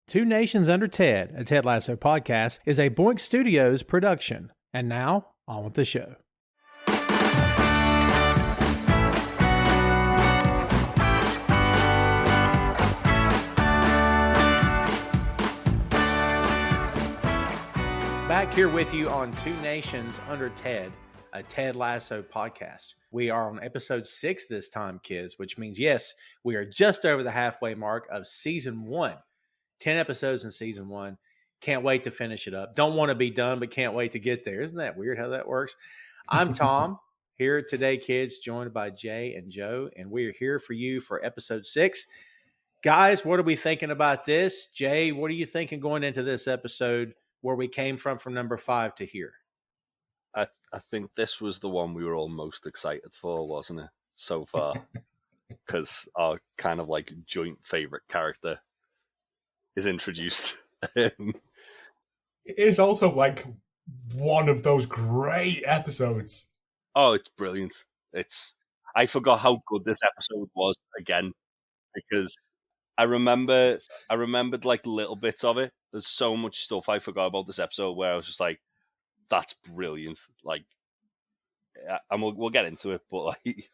Two Nations Under Ted, a Ted Lasso podcast, is a Boink Studios production. And now, on with the show. Back here with you on Two Nations Under Ted, a Ted Lasso podcast. We are on episode 6 this time, kids, which means, yes, we are just over the halfway mark of season 1. 10 episodes in season 1. Can't wait to finish it up. Don't want to be done, but can't wait to get there. Isn't that weird how that works? I'm Tom, here today, kids, joined by Jay and Joe, and we are here for you for episode 6. Guys, what are we thinking about this? Jay, what are you thinking going into this episode where we came from number 5 to here? I think this was the one we were all most excited for, wasn't it, so far? Because our kind of like joint favorite character is introduced. It is also like one of those great episodes. Oh, it's brilliant. I forgot how good this episode was again, because I remembered like little bits of it. There's so much stuff I forgot about this episode where I was just like, that's brilliant. Like, and we'll get into it, but like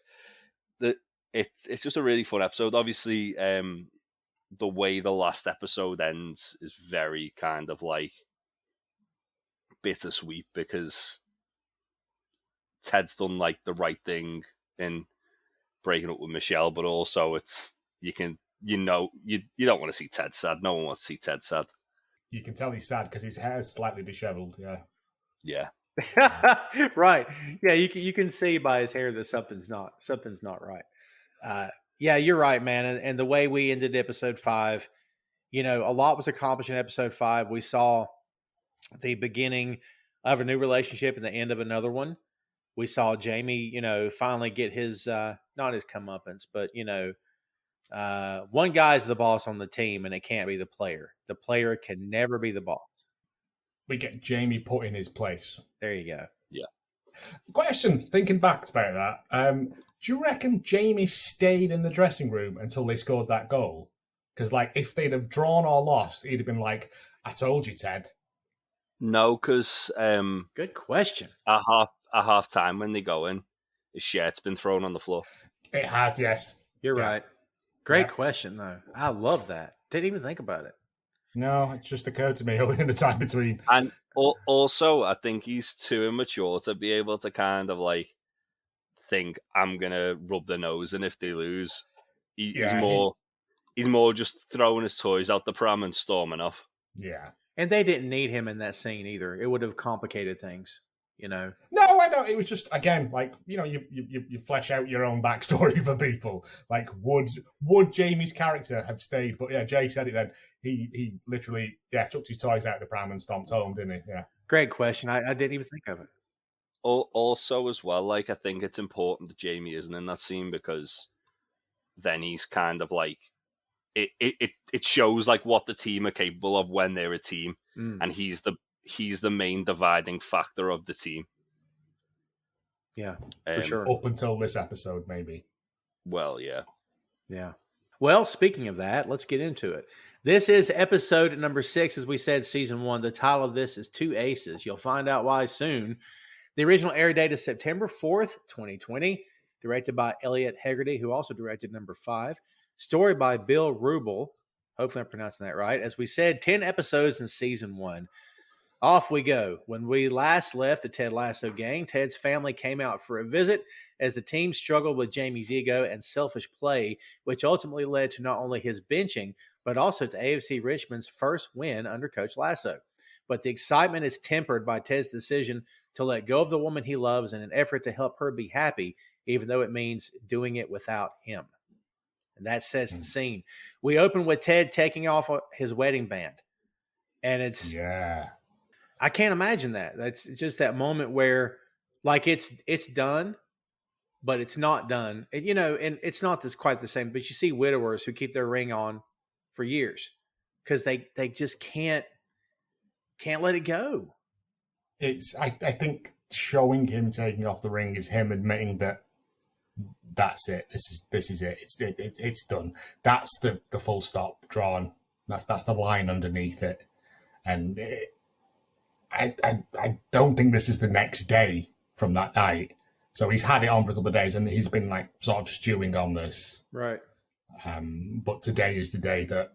it's just a really fun episode. Obviously, the way the last episode ends is very kind of like bittersweet because Ted's done like the right thing in breaking up with Michelle, but also you don't want to see Ted sad. No one wants to see Ted sad. You can tell he's sad because his hair's slightly disheveled. Yeah. Right. Yeah, you can see by his hair that something's not right. Yeah, you're right, man. And the way we ended episode 5, a lot was accomplished in episode 5. We saw the beginning of a new relationship and the end of another one. We saw Jamie, finally get his, not his comeuppance, but, one guy's the boss on the team and it can't be the player. The player can never be the boss. We get Jamie put in his place. There you go. Yeah. Question, thinking back about that, do you reckon Jamie stayed in the dressing room until they scored that goal? Because, like, if they'd have drawn or lost, he'd have been like, I told you, Ted. No, because... good question. At half time when they go in, his shirt's been thrown on the floor. It has, yes. You're right. Great question, though. I love that. Didn't even think about it. No, it just occurred to me in the time between. And also, I think he's too immature to be able to kind of like think I'm gonna rub their nose, and if they lose, he's more just throwing his toys out the pram and storming off. Yeah, and they didn't need him in that scene either. It would have complicated things, No, I know. It was just again like you flesh out your own backstory for people. Like would Jamie's character have stayed? But yeah, Jay said it then. He literally chucked his toys out the pram and stomped home, didn't he? Yeah. Great question. I didn't even think of it. Also, as well, like I think it's important that Jamie isn't in that scene because then he's kind of like it shows like what the team are capable of when they're a team, and he's the main dividing factor of the team. Yeah, for sure. Up until this episode, maybe. Well, yeah. Yeah. Well, speaking of that, let's get into it. This is episode number 6, as we said, season 1. The title of this is Two Aces. You'll find out why soon. The original air date is September 4th, 2020. Directed by Elliot Hegarty, who also directed number 5. Story by Bill Wrubel. Hopefully I'm pronouncing that right. As we said, 10 episodes in season 1. Off we go. When we last left the Ted Lasso gang, Ted's family came out for a visit as the team struggled with Jamie's ego and selfish play, which ultimately led to not only his benching, but also to AFC Richmond's first win under Coach Lasso. But the excitement is tempered by Ted's decision to let go of the woman he loves in an effort to help her be happy, even though it means doing it without him. And that sets the scene. We open with Ted taking off his wedding band. And it's... Yeah. I can't imagine that. That's just that moment where, like, it's done, but it's not done. And, and it's not quite the same. But you see widowers who keep their ring on for years because they just can't let it go. I think showing him taking off the ring is him admitting that that's it. This is it. It's done. That's the full stop drawn. That's the line underneath it. And I don't think this is the next day from that night. So he's had it on for a couple of days and he's been like sort of stewing on this. Right. But today is the day that.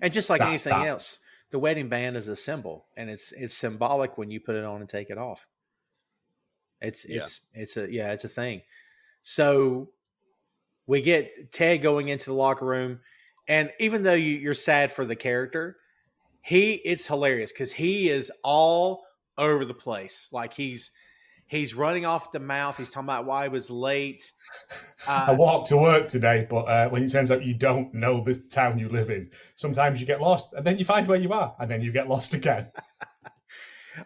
And just like anything else, the wedding band is a symbol, and it's symbolic when you put it on and take it off. It's a thing. So we get Ted going into the locker room, and even though you're sad for the character, it's hilarious because he is all over the place. Like he's running off the mouth. He's talking about why he was late. I walked to work today, but when it turns out you don't know the town you live in, sometimes you get lost, and then you find where you are, and then you get lost again.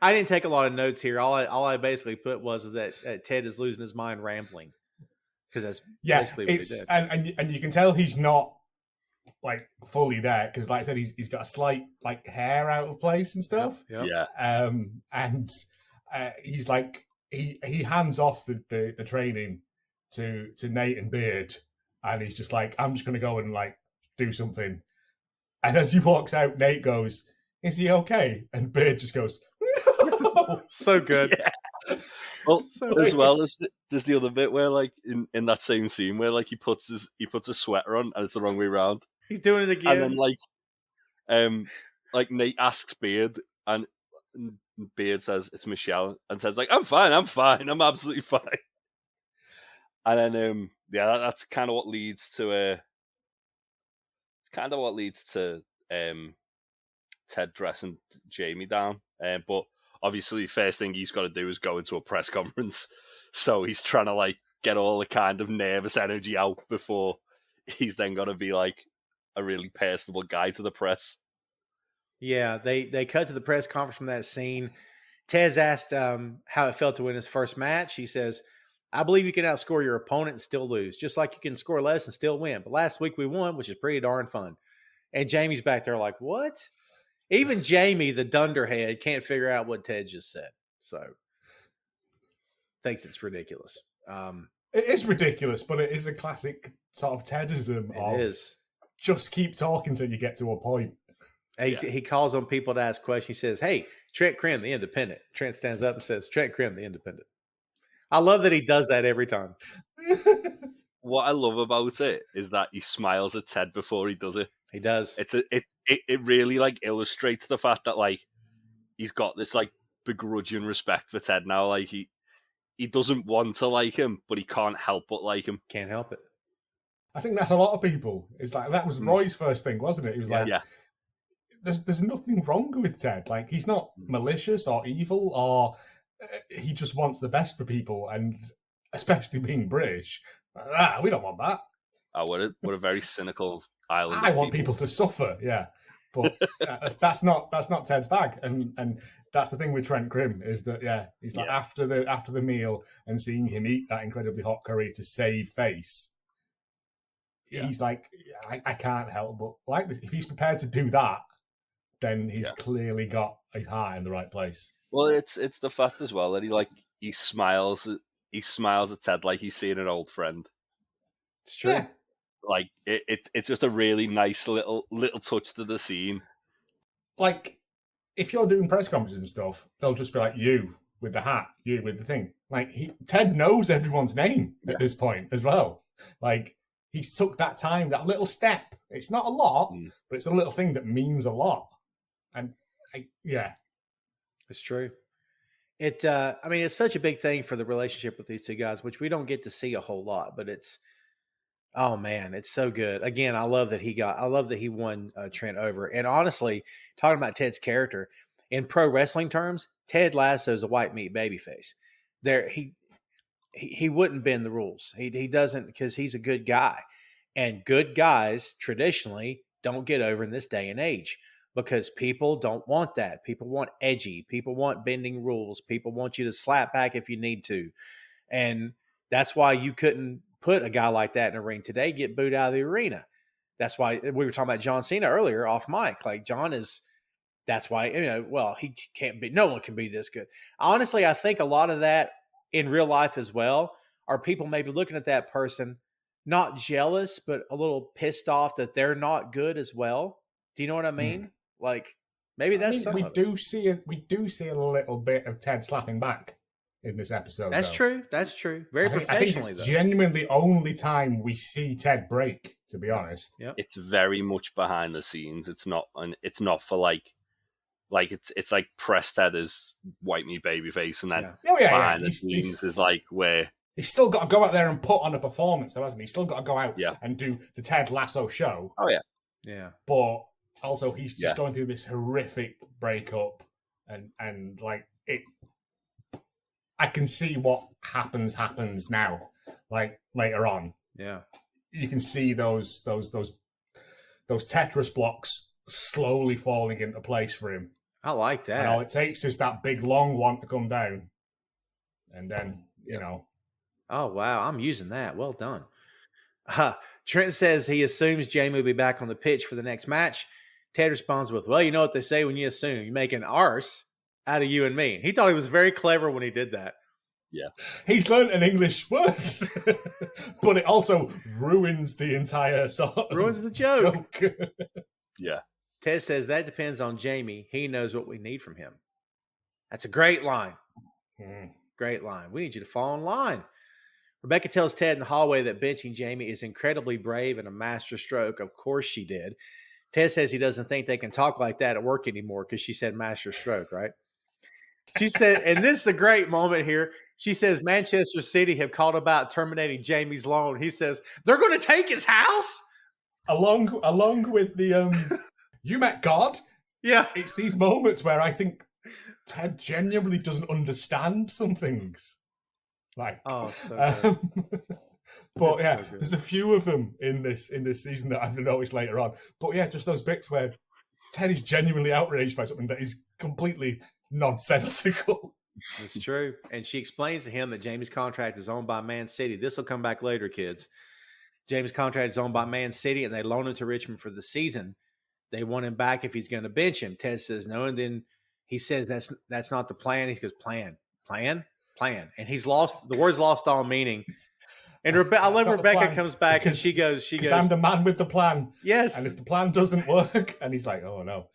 I didn't take a lot of notes here. All I basically put was that Ted is losing his mind rambling, because that's basically what he did. And you can tell he's not like fully there because, like I said, he's got a slight like hair out of place and stuff. Yep. Yeah. And he's like he hands off the training to Nate and Beard, and he's just like, I'm just going to go and like do something. And as he walks out, Nate goes, "Is he okay?" And Beard just goes, "No." So good. Yeah. Well, as well as there's the other bit where, like, in that same scene where, like, he puts a sweater on and it's the wrong way around. He's doing it again. And then, like Nate asks Beard, and Beard says it's Michelle, and says like, I'm fine, I'm absolutely fine. And then, that's kind of what leads to Ted dressing Jamie down. But obviously, the first thing he's got to do is go into a press conference. So he's trying to like get all the kind of nervous energy out before he's then got to be like a really personable guy to the press. Yeah, they cut to the press conference from that scene. Tez asked how it felt to win his first match. He says, I believe you can outscore your opponent and still lose, just like you can score less and still win. But last week we won, which is pretty darn fun. And Jamie's back there like, what? Even Jamie, the dunderhead, can't figure out what Ted just said. So thinks it's ridiculous. It is ridiculous, but it is a classic sort of Tedism. It is. Just keep talking till you get to a point. He calls on people to ask questions. He says, hey, Trent Krim, the independent. Trent stands up and says, Trent Krim, the independent. I love that he does that every time. What I love about it is that he smiles at Ted before he does it. He does. It really like illustrates the fact that like he's got this like begrudging respect for Ted now. Like he doesn't want to like him, but he can't help but like him. Can't help it. I think that's a lot of people. It's like that was Roy's first thing, wasn't it? He was like, There's nothing wrong with Ted. Like he's not malicious or evil, or he just wants the best for people, and especially being British, we don't want that. Oh, what a very cynical island. I want people to suffer, yeah. But that's not Ted's bag, and that's the thing with Trent Krim is that he's like after the meal and seeing him eat that incredibly hot curry to save face. Yeah. He's like, I can't help but like this. If he's prepared to do that, then he's clearly got his heart in the right place. Well, it's the fact as well that he smiles at Ted like he's seeing an old friend. It's true. Yeah. Like it's just a really nice little touch to the scene. Like if you're doing press conferences and stuff, they'll just be like, you with the hat, you with the thing. Like Ted knows everyone's name at this point as well. Like he's took that time, that little step. It's not a lot, but it's a little thing that means a lot. And it's true. It's such a big thing for the relationship with these two guys, which we don't get to see a whole lot, but it's so good. Again, I love that he won Trent over. And honestly, talking about Ted's character in pro wrestling terms, Ted Lasso is a white meat babyface. He wouldn't bend the rules. He doesn't, because he's a good guy, and good guys traditionally don't get over in this day and age. Because people don't want that. People want edgy. People want bending rules. People want you to slap back if you need to. And that's why you couldn't put a guy like that in a ring today, get booed out of the arena. That's why we were talking about John Cena earlier off mic. Like that's why, he can't be, no one can be this good. Honestly, I think a lot of that in real life as well are people maybe looking at that person not jealous, but a little pissed off that they're not good as well. Do you know what I mean? Like maybe that's we do see a little bit of Ted slapping back in this episode. That's true. That's true. Very professionally, I think it's genuinely the only time we see Ted break, to be honest. Yep. It's very much behind the scenes. It's not for like it's like press Ted as white meat baby face, and then behind the scenes is like where he's still got to go out there and put on a performance, though, hasn't he? He's still got to go out and do the Ted Lasso show. Oh yeah. Yeah. But also he's just going through this horrific breakup and like it. I can see what happens now. Like later on, you can see those Tetris blocks slowly falling into place for him. I like that. And all it takes is that big long one to come down, and then you know. Oh wow, I'm using that. Well done. Trent says he assumes Jamie will be back on the pitch for the next match. Ted responds with, "Well, you know what they say when you assume, you make an arse out of you and me." He thought he was very clever when he did that. Yeah. He's learned an English word, but it also ruins the entire ruins the joke. Yeah. Ted says that depends on Jamie. He knows what we need from him. That's a great line. Great line. We need you to fall in line. Rebecca tells Ted in the hallway that benching Jamie is incredibly brave and a master stroke. Of course she did. Ted says he doesn't think they can talk like that at work anymore because she said master stroke, right? She said, and this is a great moment here. She says Manchester City have called about terminating Jamie's loan. He says, they're going to take his house? Along with the, you met God? Yeah. It's these moments where I think Ted genuinely doesn't understand some things. Like, so but there's a few of them in this season that I've noticed later on. But yeah, just those bits where Ted is genuinely outraged by something that is completely nonsensical. It's true. And she explains to him that Jamie's contract is owned by Man City. This will come back later, kids. Jamie's contract is owned by Man City, and they loan him to Richmond for the season. They want him back if he's going to bench him. Ted says no, and then he says that's not the plan. He goes, plan. And he's lost, the word's lost all meaning. And I love Rebecca comes back and she goes, I'm the man with the plan. Yes. And if the plan doesn't work, and he's like, oh no.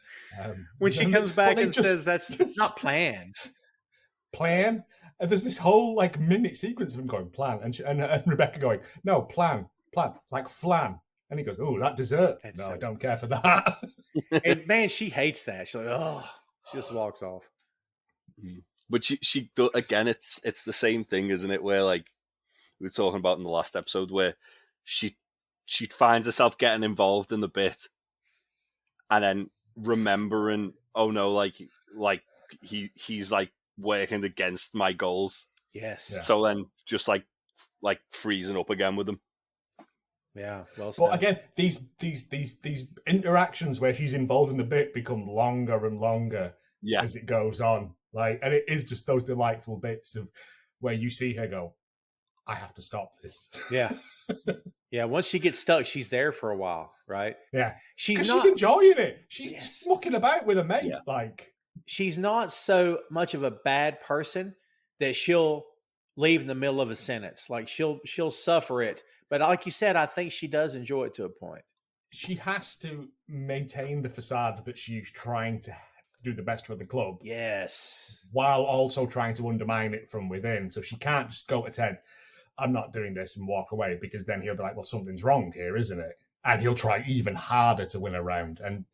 When she comes back and says that's not plan. Plan? And there's this whole like minute sequence of him going, plan. And Rebecca going, no, plan, like flan. And he goes, oh, that dessert. No, I don't care for that. And man, she hates that. She's like, oh, she just walks off. But she again, it's the same thing, isn't it? Where like we were talking about in the last episode, where she finds herself getting involved in the bit, and then remembering, oh no, like he's like working against my goals. Yes. Yeah. So then just like freezing up again with them. Yeah. Well said. But again, these interactions where she's involved in the bit become longer and longer as it goes on. Like, and it is just those delightful bits of where you see her go, I have to stop this. Yeah. Yeah. Once she gets stuck, she's there for a while, right? Yeah. She's enjoying it. She's just mucking about with a mate. Yeah. Like, she's not so much of a bad person that she'll leave in the middle of a sentence. Like she'll suffer it. But like you said, I think she does enjoy it to a point. She has to maintain the facade that she's trying to do the best for the club. Yes. While also trying to undermine it from within. So she can't just go to Ted, I'm not doing this, and walk away, because then he'll be like, well, something's wrong here, isn't it? And he'll try even harder to win a round. And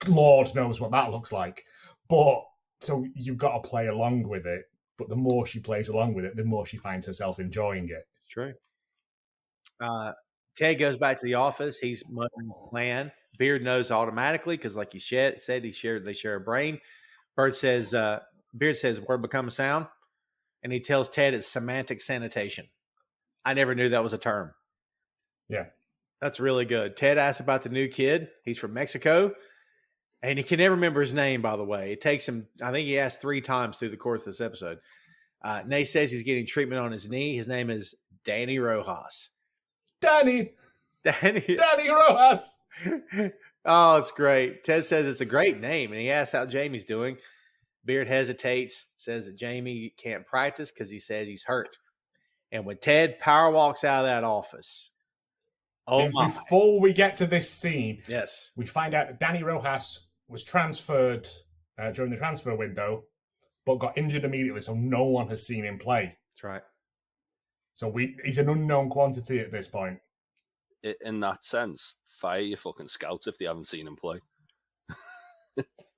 Lord knows what that looks like. But so you've got to play along with it. But the more she plays along with it, the more she finds herself enjoying it. It's true. Ted goes back to the office. He's muttering the plan. Beard knows automatically because, like you said, they share a brain. Beard says, "Word become a sound," and he tells Ted it's semantic sanitation. I never knew that was a term. Yeah, that's really good. Ted asks about the new kid. He's from Mexico, and he can never remember his name. By the way, it takes him. I think he asked 3 times through the course of this episode. Nate says he's getting treatment on his knee. His name is Dani Rojas. Dani Rojas. Oh, it's great. Ted says it's a great name, and he asks how Jamie's doing. Beard hesitates, says that Jamie can't practice because he says he's hurt. And when Ted power walks out of that office, before we get to this scene, yes, we find out that Dani Rojas was transferred during the transfer window, but got injured immediately, so no one has seen him play. That's right. So he's an unknown quantity at this point. In that sense, fire your fucking scouts if they haven't seen him play.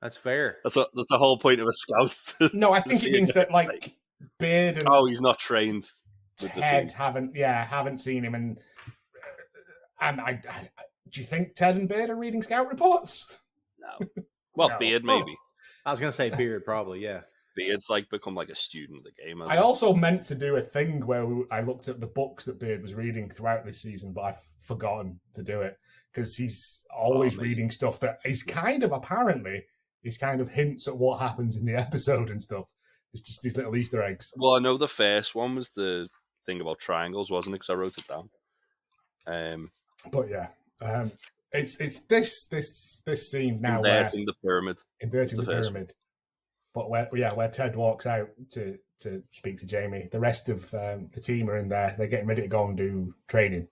That's fair. That's the whole point of a scout. No, I think it means that like Beard and he's not trained. Ted haven't seen him, and I do you think Ted and Beard are reading scout reports? No. Well, No. Beard maybe. I was gonna say Beard, probably, yeah. Beard's like become like a student of the game. I also meant to do a thing where I looked at the books that Beard was reading throughout this season, but I've forgotten to do it because he's always reading stuff that is kind of hints at what happens in the episode and stuff. It's just these little Easter eggs. Well, I know the first one was the thing about triangles, wasn't it? Because I wrote it down. But yeah, it's this scene now inverting the pyramid. Inverting the pyramid. But where Ted walks out to speak to Jamie, the rest of the team are in there. They're getting ready to go and do training,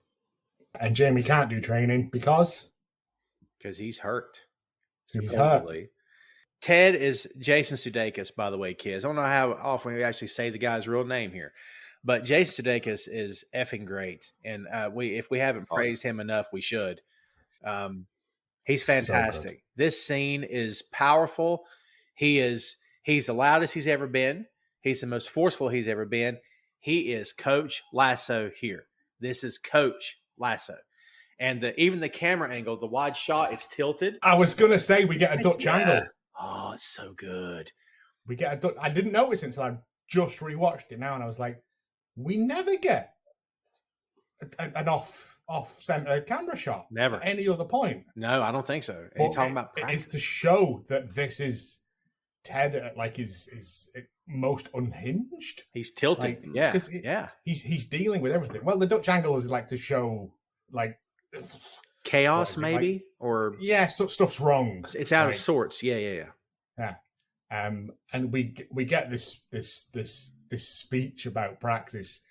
and Jamie can't do training because he's hurt. He's hurt. Ted is Jason Sudeikis, by the way, kids. I don't know how often we actually say the guy's real name here, but Jason Sudeikis is effing great, and if we haven't praised him enough, we should. He's fantastic. So this scene is powerful. He's the loudest he's ever been. He's the most forceful he's ever been. He is Coach Lasso here. This is Coach Lasso. And even the camera angle, the wide shot, it's tilted. I was going to say we get a Dutch angle. Oh, it's so good. We get a Dutch. I didn't notice until I just rewatched it now, and I was like, we never get an off-center camera shot. Never. At any other point. No, I don't think so. Are you talking about practice? It's to show that this is Ted at like his most unhinged. He's tilted. He's dealing with everything. Well, the Dutch angle is like to show like chaos, maybe, or stuff's wrong. It's out of sorts. Yeah. And we get this speech about practice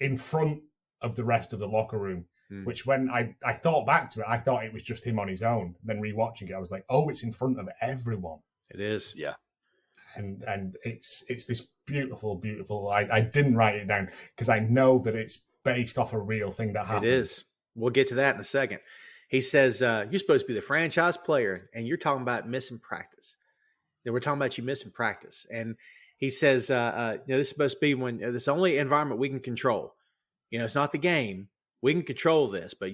in front of the rest of the locker room. Which when I thought back to it, I thought it was just him on his own. Then rewatching it, I was like, oh, it's in front of everyone. It is. Yeah. And it's this beautiful. I didn't write it down because I know that it's based off a real thing that happened. It is. We'll get to that in a second. He says, you're supposed to be the franchise player, and you're talking about missing practice. We're talking about you missing practice. And he says, this is supposed to be when this only environment we can control. It's not the game. We can control this. But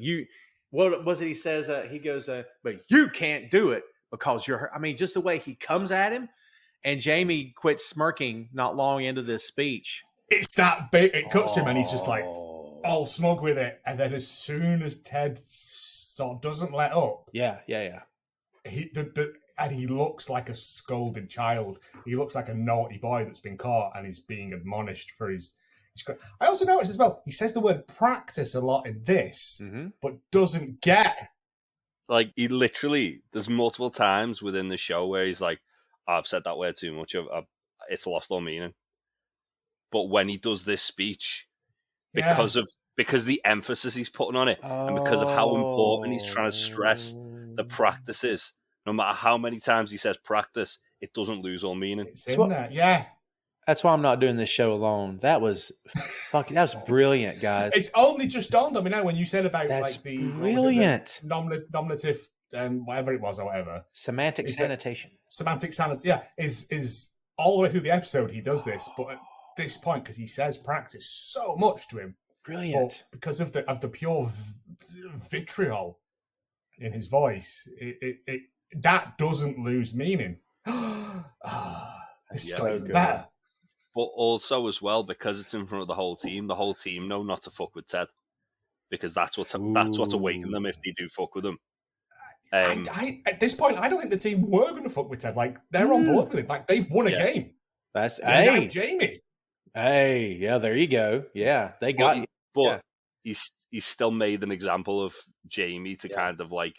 what was it he says? He goes, but you can't do it because you're hurt. I mean, just the way he comes at him. And Jamie quits smirking not long into this speech. It's that big. It cuts to him, and he's just like all smug with it. And then as soon as Ted sort of doesn't let up, he looks like a scolded child. He looks like a naughty boy that's been caught and he's being admonished for his. I also noticed as well. He says the word practice a lot in this, but doesn't get. Like he literally, there's multiple times within the show where he's like, I've said that word too much. It's lost all meaning. But when he does this speech, because the emphasis he's putting on it, and because of how important he's trying to stress the practices, no matter how many times he says practice, it doesn't lose all meaning. It's in there, yeah. That's why I'm not doing this show alone. That was brilliant, guys. It's only just dawned on me now when you said about that's like the brilliant nominative. Whatever it was or whatever. Semantic sanitation. Yeah, is all the way through the episode he does this, but at this point, because he says practice so much to him. Brilliant. But because of the pure vitriol in his voice, it that doesn't lose meaning. It's so even better. But also as well, because it's in front of the whole team know not to fuck with Ted. Because that's what's awakening them if they do fuck with him. At this point, I don't think the team were going to fuck with Ted. Like, they're on board with it. Like, they've won a game. That's Jamie. Hey, yeah, there you go. Yeah, they got you. But he's still made an example of Jamie to kind of like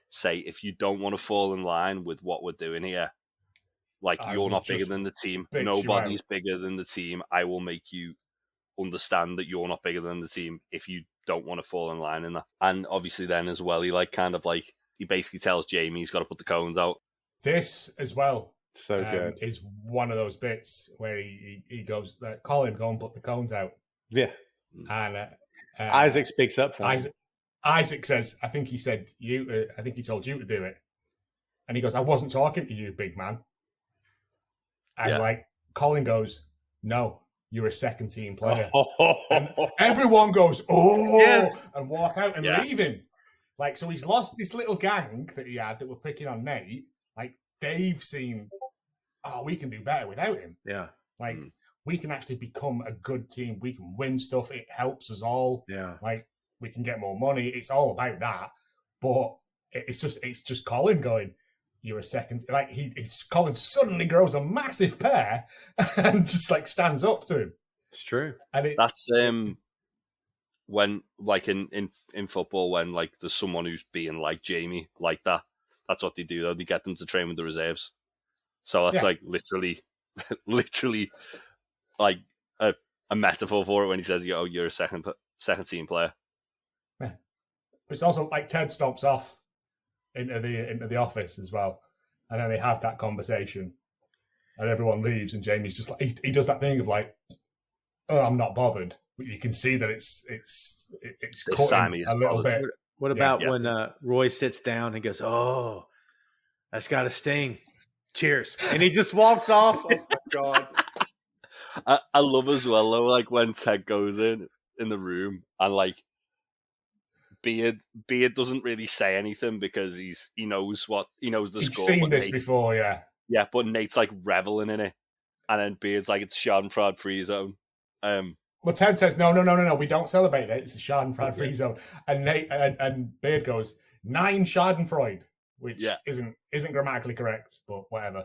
say, if you don't want to fall in line with what we're doing here, like you're not bigger than the team. Nobody's bigger than the team. I will make you understand that you're not bigger than the team if you don't want to fall in line in that. And obviously then as well, he basically tells Jamie he's got to put the cones out. This as well So good. is one of those bits where he goes, Colin, go and put the cones out. Yeah. And Isaac speaks up for him. Isaac says, I think he said you. I think he told you to do it. And he goes, I wasn't talking to you, big man. And Colin goes, no, you're a second team player. And everyone goes, oh, yes, and walk out and leave him. Like, so he's lost this little gang that he had that were picking on Nate. Like, they've seen, we can do better without him. Yeah. Like, we can actually become a good team. We can win stuff. It helps us all. Yeah. Like, we can get more money. It's all about that. But it's just Colin going, you're a second. Like, Colin suddenly grows a massive pair and just, like, stands up to him. It's true. And that's when, like, in football, when, like, there's someone who's being like Jamie, like that, that's what they do, though. They get them to train with the reserves. So that's, like, literally, like, a metaphor for it when he says, you're a second team player. Yeah. But it's also, like, Ted stomps off into the office as well. And then they have that conversation. And everyone leaves, and Jamie's just like, he does that thing of, like, oh, I'm not bothered. But you can see that it's cutting a little bit. What about when Roy sits down and goes, oh, that's got to sting. Cheers. And he just walks off. Oh, my God. I love as well, though, like, when Ted goes in the room and, like, Beard doesn't really say anything because he knows the He's score. He's seen this before, yeah. Yeah, but Nate's, like, reveling in it. And then Beard's like, it's Schadenfreude free zone. Well, Ted says, no, we don't celebrate it. It's a Schadenfreude free zone. And Nate and Beard goes, 9 Schadenfreude, which isn't grammatically correct, but whatever.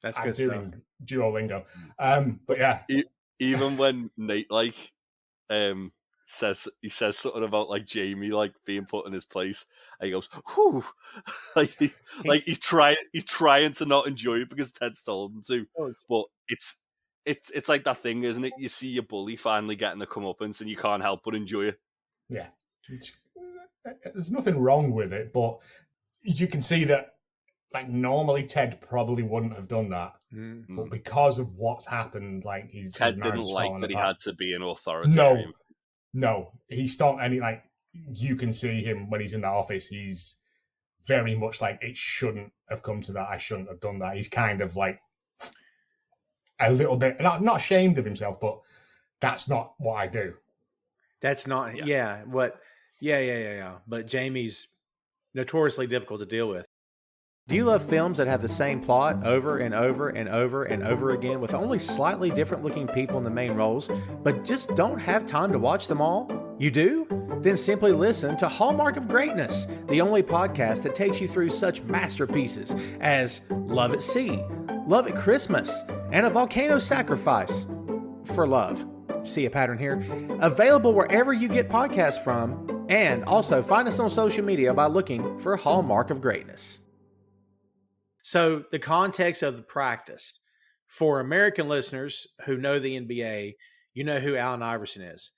That's good stuff. Duolingo. But yeah. Even when Nate, like, says something about, like, Jamie, like, being put in his place, and he goes, whew. he's trying to not enjoy it because Ted's told him to. But it's like that thing, isn't it? You see your bully finally getting the comeuppance and you can't help but enjoy it. Yeah. There's nothing wrong with it, but you can see that, like, normally Ted probably wouldn't have done that. Mm-hmm. But because of what's happened, like, Ted didn't like that he had to be an authoritarian. No, he's not any, like, you can see him when he's in that office. He's very much like, it shouldn't have come to that. I shouldn't have done that. He's kind of like a little bit, not ashamed of himself, but that's not what I do. That's not, But Jamie's notoriously difficult to deal with. Do you love films that have the same plot over and over and over and over again with only slightly different looking people in the main roles, but just don't have time to watch them all? You do? Then simply listen to Hallmark of Greatness, the only podcast that takes you through such masterpieces as Love at Sea, Love at Christmas, and A Volcano Sacrifice for Love. See a pattern here? Available wherever you get podcasts from, and also find us on social media by looking for Hallmark of Greatness. So the context of the practice, for American listeners who know the NBA, you know who Allen Iverson is.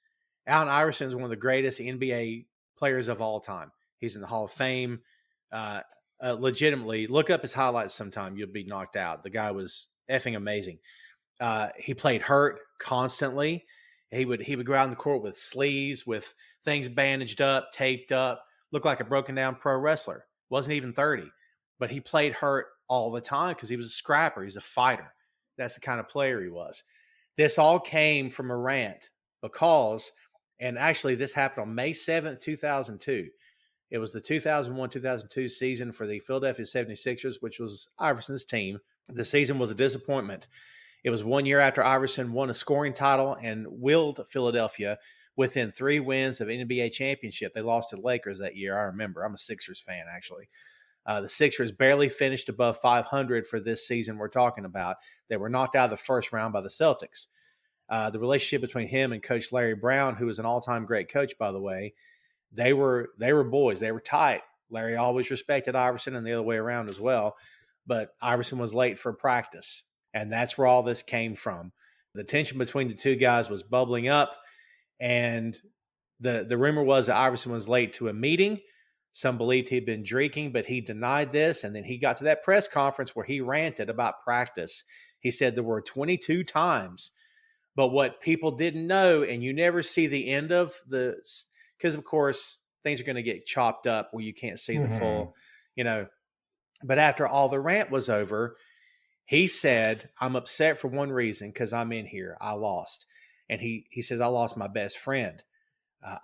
Allen Iverson is one of the greatest NBA players of all time. He's in the Hall of Fame. Legitimately, look up his highlights sometime. You'll be knocked out. The guy was effing amazing. He played hurt constantly. He would go out on the court with sleeves, with things bandaged up, taped up, looked like a broken down pro wrestler. Wasn't even 30, but he played hurt all the time because he was a scrapper. He's a fighter. That's the kind of player he was. This all came from a rant because, and actually this happened on May 7th, 2002. It was the 2001-2002 season for the Philadelphia 76ers, which was Iverson's team. The season was a disappointment. It was 1 year after Iverson won a scoring title and willed Philadelphia within 3 wins of an NBA championship. They lost to the Lakers that year. I remember. I'm a Sixers fan, actually. The Sixers barely finished above 500 for this season we're talking about. They were knocked out of the first round by the Celtics. The relationship between him and Coach Larry Brown, who was an all-time great coach, by the way, they were boys. They were tight. Larry always respected Iverson and the other way around as well. But Iverson was late for practice, and that's where all this came from. the tension between the two guys was bubbling up, and the rumor was that Iverson was late to a meeting. Some believed he'd been drinking, but he denied this. And then he got to that press conference where he ranted about practice. He said there were 22 times. But what people didn't know, and you never see the end of because of course things are going to get chopped up where you can't see the full, But after all the rant was over, he said, I'm upset for one reason, because I'm in here. I lost. And he says, I lost my best friend.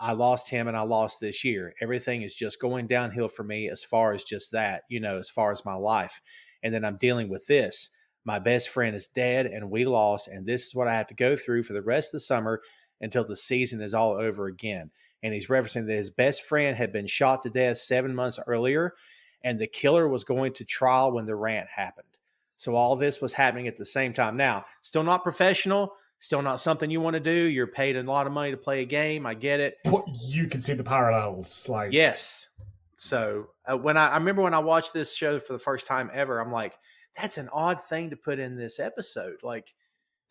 I lost him, and I lost this year. Everything is just going downhill for me as far as just that, as far as my life. And then I'm dealing with this. My best friend is dead, and we lost, and this is what I have to go through for the rest of the summer until the season is all over again. And he's referencing that his best friend had been shot to death 7 months earlier, and the killer was going to trial when the rant happened. So all this was happening at the same time. Now, still not professional, still not something you want to do. You're paid a lot of money to play a game. I get it. But you can see the parallels. Yes. So when I remember when I watched this show for the first time ever, I'm like, that's an odd thing to put in this episode. Like,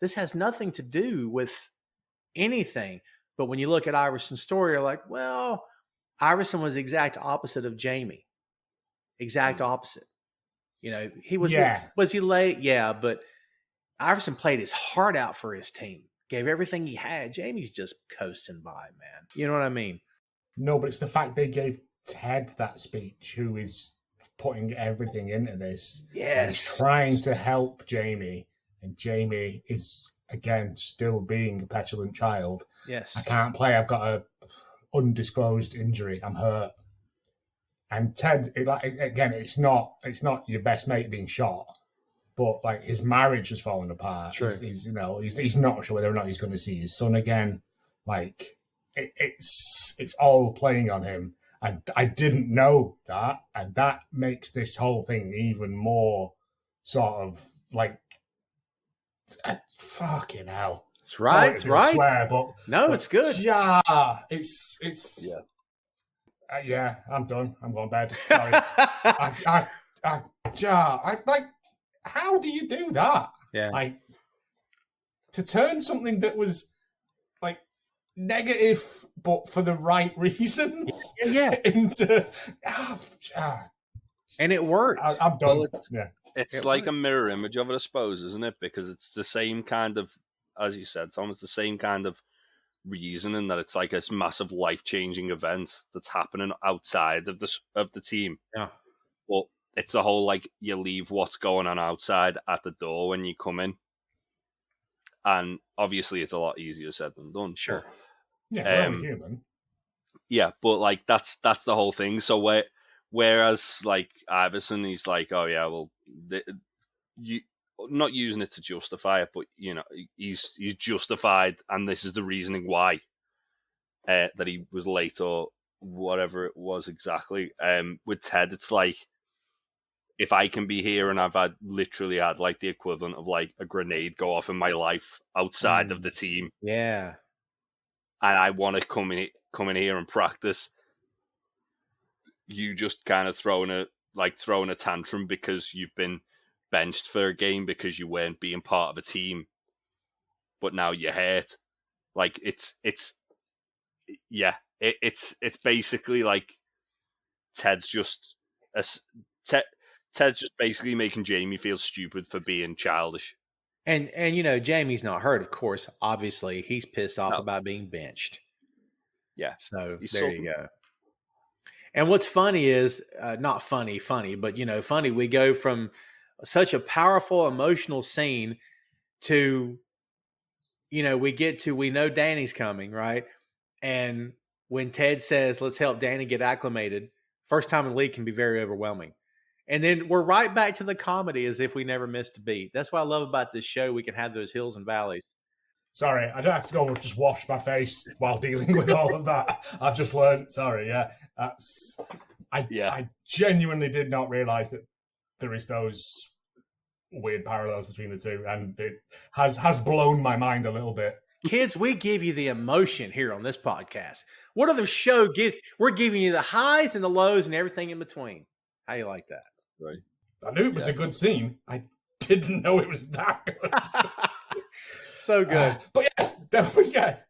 this has nothing to do with anything. But when you look at Iverson's story, you're like, well, Iverson was the exact opposite of Jamie. Exact opposite. He was, was he late? Yeah, but Iverson played his heart out for his team, gave everything he had. Jamie's just coasting by, man. You know what I mean? No, but it's the fact they gave Ted that speech, who is putting everything into this. Yes. He's trying to help Jamie, and Jamie is, again, still being a petulant child. Yes. I can't play. I've got a undisclosed injury. I'm hurt. And Ted, again, it's not your best mate being shot, but his marriage has fallen apart. Sure. He's not sure whether or not he's going to see his son again. It's all playing on him, and I didn't know that, and that makes this whole thing even more sort of fucking hell. It's right. It's right. I swear, but it's good. Yeah, it's yeah. Yeah, I'm done. I'm going to bed. Sorry. How do you do that? Yeah. To turn something that was negative, but for the right reasons. Yeah. Into and it worked. I'm done. Well, it's like a mirror image of it, I suppose, isn't it? Because it's the same kind of, as you said, it's almost the same kind of reasoning, that it's like this massive life-changing event that's happening outside of the team. Yeah. But it's the whole, you leave what's going on outside at the door when you come in. And obviously it's a lot easier said than done. Sure. But, yeah, we're human. Yeah, but that's the whole thing. So whereas Iverson, he's like, oh yeah, well, you not using it to justify it, but he's justified, and this is the reasoning why that he was late or whatever it was exactly. With Ted, it's if I can be here and I've literally had the equivalent of a grenade go off in my life outside of the team. Yeah. And I want to come in here and practice. You just kind of throwing a tantrum because you've been benched for a game because you weren't being part of a team, but now you're hurt. It's basically Ted's just basically making Jamie feel stupid for being childish. And Jamie's not hurt, of course. Obviously, he's pissed off about being benched. Yeah. So there you go. And what's funny is, not funny, but funny, we go from such a powerful, emotional scene to, we know Dani's coming, right? And when Ted says, let's help Dani get acclimated, first time in the league can be very overwhelming. And then we're right back to the comedy as if we never missed a beat. That's what I love about this show. We can have those hills and valleys. Sorry, I don't have to go and just wash my face while dealing with all of that. I've just learned. Sorry, yeah. I genuinely did not realize that there is those weird parallels between the two, and it has blown my mind a little bit. Kids, we give you the emotion here on this podcast. What other show gives? We're giving you the highs and the lows and everything in between. How you like that? Right. I knew it was a good scene. I didn't know it was that good. So good. But yes, don't forget.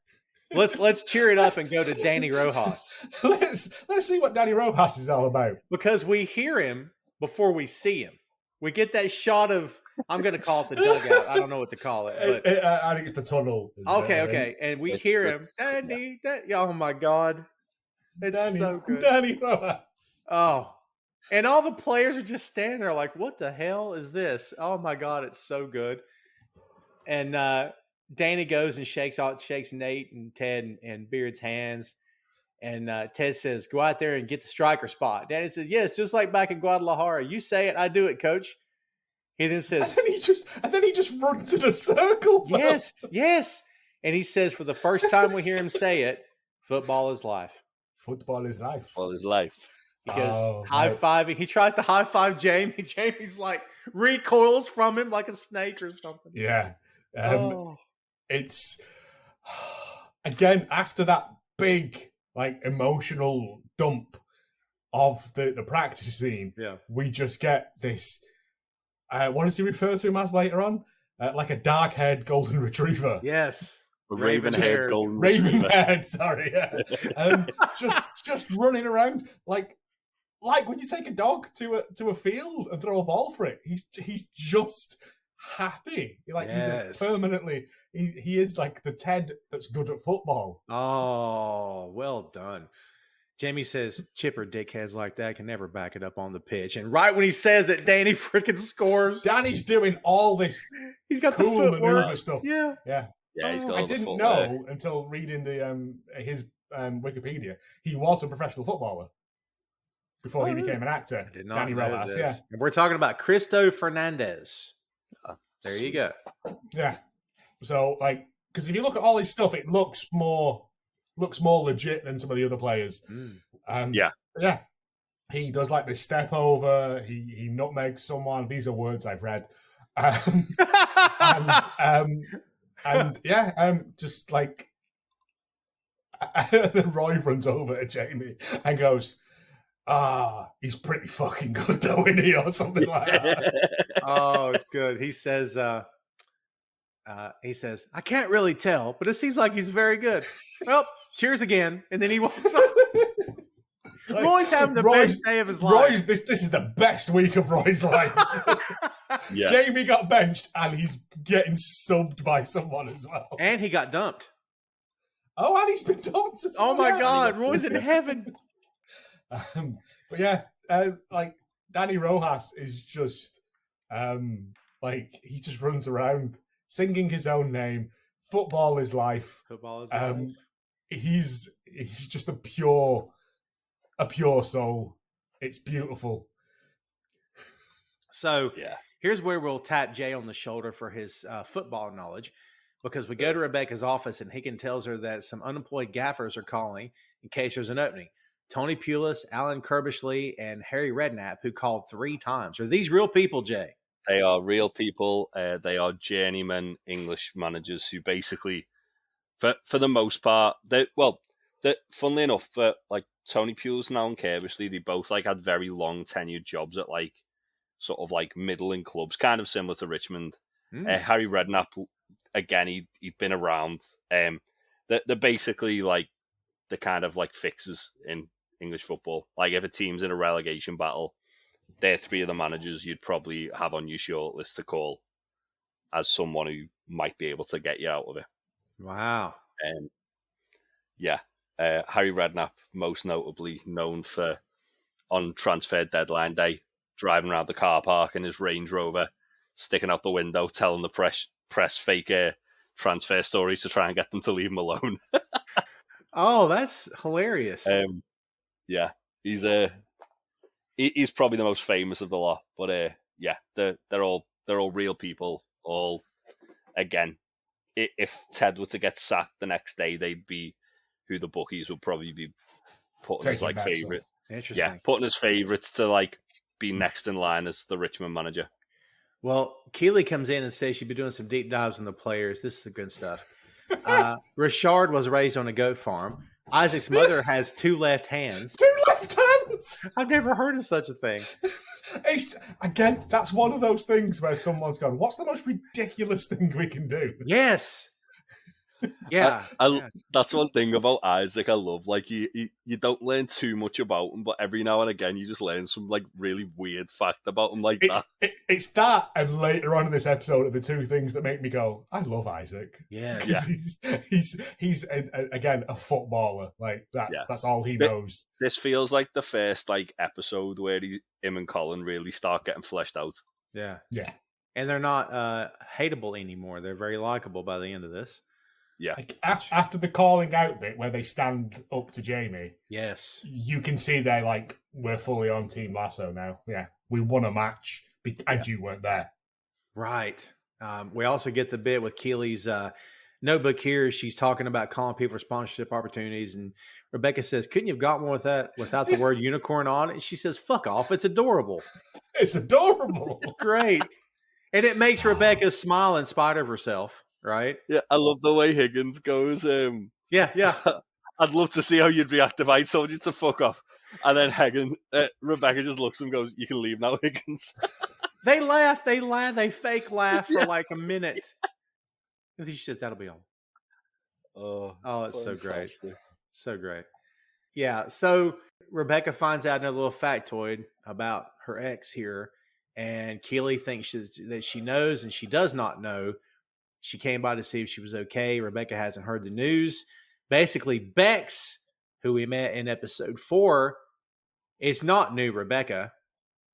Let's cheer it up and go to Dani Rojas. Let's see what Dani Rojas is all about. Because we hear him before we see him. We get that shot of, I'm going to call it the dugout. I don't know what to call it. But I think it's the tunnel. Okay. And we hear him. Dani, oh my God. It's so good. Dani Rojas. Oh. And all the players are just standing there like, what the hell is this? Oh my God, it's so good. And Dani goes and shakes Nate and Ted and Beard's hands. And Ted says, go out there and get the striker spot. Dani says, yes, just like back in Guadalajara. You say it, I do it, coach. He then says, and then he just runs in a circle. Yes. And he says, for the first time we hear him say it, football is life. Football is life. Football is life. He goes high-fiving. He tries to high-five Jamie. Jamie's like recoils from him like a snake or something. Yeah. It's, again, after that big, like, emotional dump of the practice scene, we just get this, what does he refer to him as later on? Like a dark-haired golden retriever. Yes. Raven-haired golden retriever. Raven-haired, sorry. Yeah. Just running around like when you take a dog to a field and throw a ball for it. He's just happy. Like he's permanently. He is like the Ted that's good at football. Oh, well done. Jamie says, chipper dickheads like that can never back it up on the pitch. And right when he says it, Dani freaking scores. Dani's doing all this. He's got cool the maneuver stuff. Yeah. He's got I didn't know until reading his Wikipedia. He was a professional footballer before he became an actor. I did not Dani know Rojas, this. And we're talking about Cristo Fernandez. There you go. Yeah. So, like, because if you look at all his stuff, it looks more legit than some of the other players. Yeah. He does like this step over. He nutmegs someone. These are words I've read. Just like then Roy runs over to Jamie and goes, he's pretty fucking good though, isn't he? Or something like that. Oh, it's good. He says, I can't really tell, but it seems like he's very good. Well, cheers again. And then he walks on. Like, Roy's having the best day of his life. This is the best week of Roy's life. Jamie got benched and he's getting subbed by someone as well. And he got dumped. Oh, and he's been dumped as well. Oh my God, Roy's in heaven. But yeah, like Dani Rojas is just like he just runs around singing his own name. Football is life. Football is life. He's just a pure soul. It's beautiful. So here's where we'll tap Jay on the shoulder for his football knowledge, because we go to Rebecca's office and Higgin tells her that some unemployed gaffers are calling in case there's an opening. Tony Pulis, Alan Kirbishley, and Harry Redknapp, who called 3 times. Are these real people, Jay? They are real people. They are journeyman English managers who basically, for the most part, funnily enough, like Tony Pulis and Alan Kirbishley, they both like had very long tenured jobs at like sort of like middling clubs, kind of similar to Richmond. Harry Redknapp, again, he'd been around. They're basically like the kind of like fixers in English football. Like if a team's in a relegation battle, they're 3 of the managers you'd probably have on your short list to call as someone who might be able to get you out of it. Wow. Harry Redknapp, most notably known for on transfer deadline day, driving around the car park in his Range Rover, sticking out the window, telling the press fake transfer stories to try and get them to leave him alone. Oh, that's hilarious. He's probably the most famous of the lot. But they're all real people. All, again, if Ted were to get sacked the next day, they'd be who the bookies would probably be putting as like favorite. Interesting. Yeah, putting as favorites to like be next in line as the Richmond manager. Well, Keeley comes in and says she'd be doing some deep dives on the players. This is the good stuff. Richard was raised on a goat farm. Isaac's mother has 2 left hands. 2 left hands! I've never heard of such a thing. Again, that's one of those things where someone's gone, what's the most ridiculous thing we can do? Yes. Yeah. That's one thing about Isaac I love. Like, you don't learn too much about him, but every now and again you just learn some like really weird fact about him like that. It's that, and later on in this episode are the 2 things that make me go, I love Isaac. Yes. Yeah. He's again a footballer. Like that's all he knows. This feels like the first like episode where him and Colin really start getting fleshed out. Yeah. Yeah. And they're not hateable anymore. They're very likable by the end of this. Yeah. Like after the calling out bit where they stand up to Jamie, yes, you can see they're like, we're fully on Team Lasso now. Yeah, we won a match and you weren't there. Right. We also get the bit with Keely's notebook here. She's talking about calling people for sponsorship opportunities, and Rebecca says, "Couldn't you have got one with that without the word unicorn on it?" And she says, "Fuck off! It's adorable. It's adorable. It's great." And it makes Rebecca smile in spite of herself. Right? Yeah, I love the way Higgins goes. Yeah. I'd love to see how you'd react if I told you to fuck off. And then Rebecca just looks and goes, "You can leave now, Higgins." They fake laugh for like a minute. And then she says, "That'll be all." Oh, it's so great. So great. Yeah. So Rebecca finds out another little factoid about her ex here. And Keely thinks that she knows, and she does not know. She came by to see if she was okay. Rebecca hasn't heard the news. Basically, Bex, who we met in episode 4, is not new Rebecca.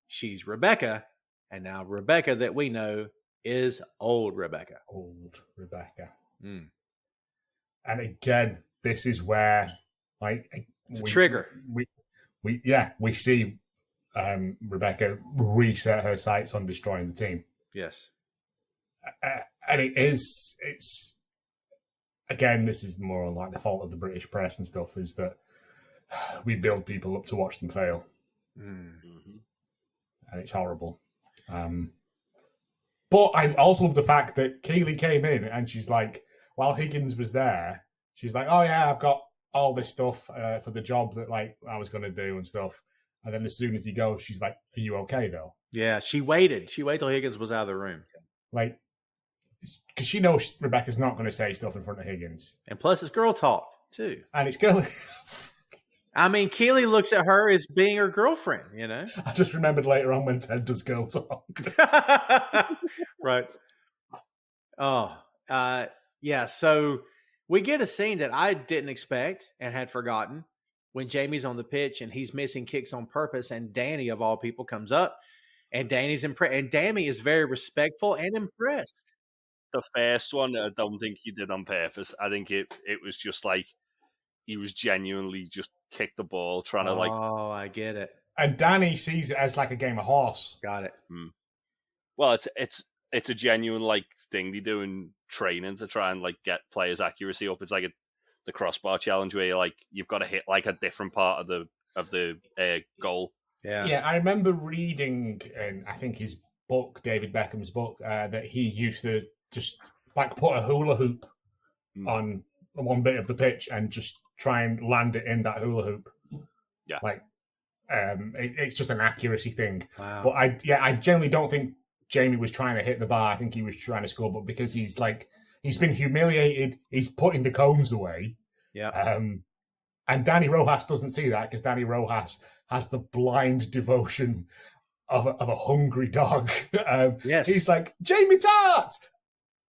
She's Rebecca. And now Rebecca that we know is old Rebecca. Old Rebecca. Mm. And again, this is where it's a trigger. We see Rebecca reset her sights on destroying the team. Yes. And it's again, this is more on like the fault of the British press and stuff, is that we build people up to watch them fail. Mm-hmm. And it's horrible. But I also love the fact that Keely came in and she's like, while Higgins was there, she's like, "Oh yeah, I've got all this stuff for the job that like I was going to do and stuff." And then as soon as he goes, she's like, "Are you okay though?" Yeah, she waited. She waited till Higgins was out of the room. Like, because she knows Rebecca's not going to say stuff in front of Higgins. And plus it's girl talk too. And it's girl. I mean, Keely looks at her as being her girlfriend, you know? I just remembered later on when Ted does girl talk. Right. Oh, yeah. So we get a scene that I didn't expect and had forgotten when Jamie's on the pitch and he's missing kicks on purpose. And Dani, of all people, comes up and Dani's impressed. And Dani is very respectful and impressed. The first one, I don't think he did on purpose. I think it was just like he was genuinely just kick the ball, trying to like. Oh, I get it. And Dani sees it as like a game of horse. Got it. Well, it's a genuine like thing they do in training to try and like get players' accuracy up. It's like the crossbar challenge where you've got to hit like a different part of the goal. Yeah. I remember reading in I think his book, David Beckham's book, that he used to just like put a hula hoop on one bit of the pitch and just try and land it in that hula hoop. Yeah, like it's just an accuracy thing. Wow. But I generally don't think Jamie was trying to hit the bar. I think he was trying to score, but because he's been humiliated, he's putting the cones away. Yeah. And Dani Rojas doesn't see that because Dani Rojas has the blind devotion of a hungry dog. Yes. He's like, "Jamie Tartt!"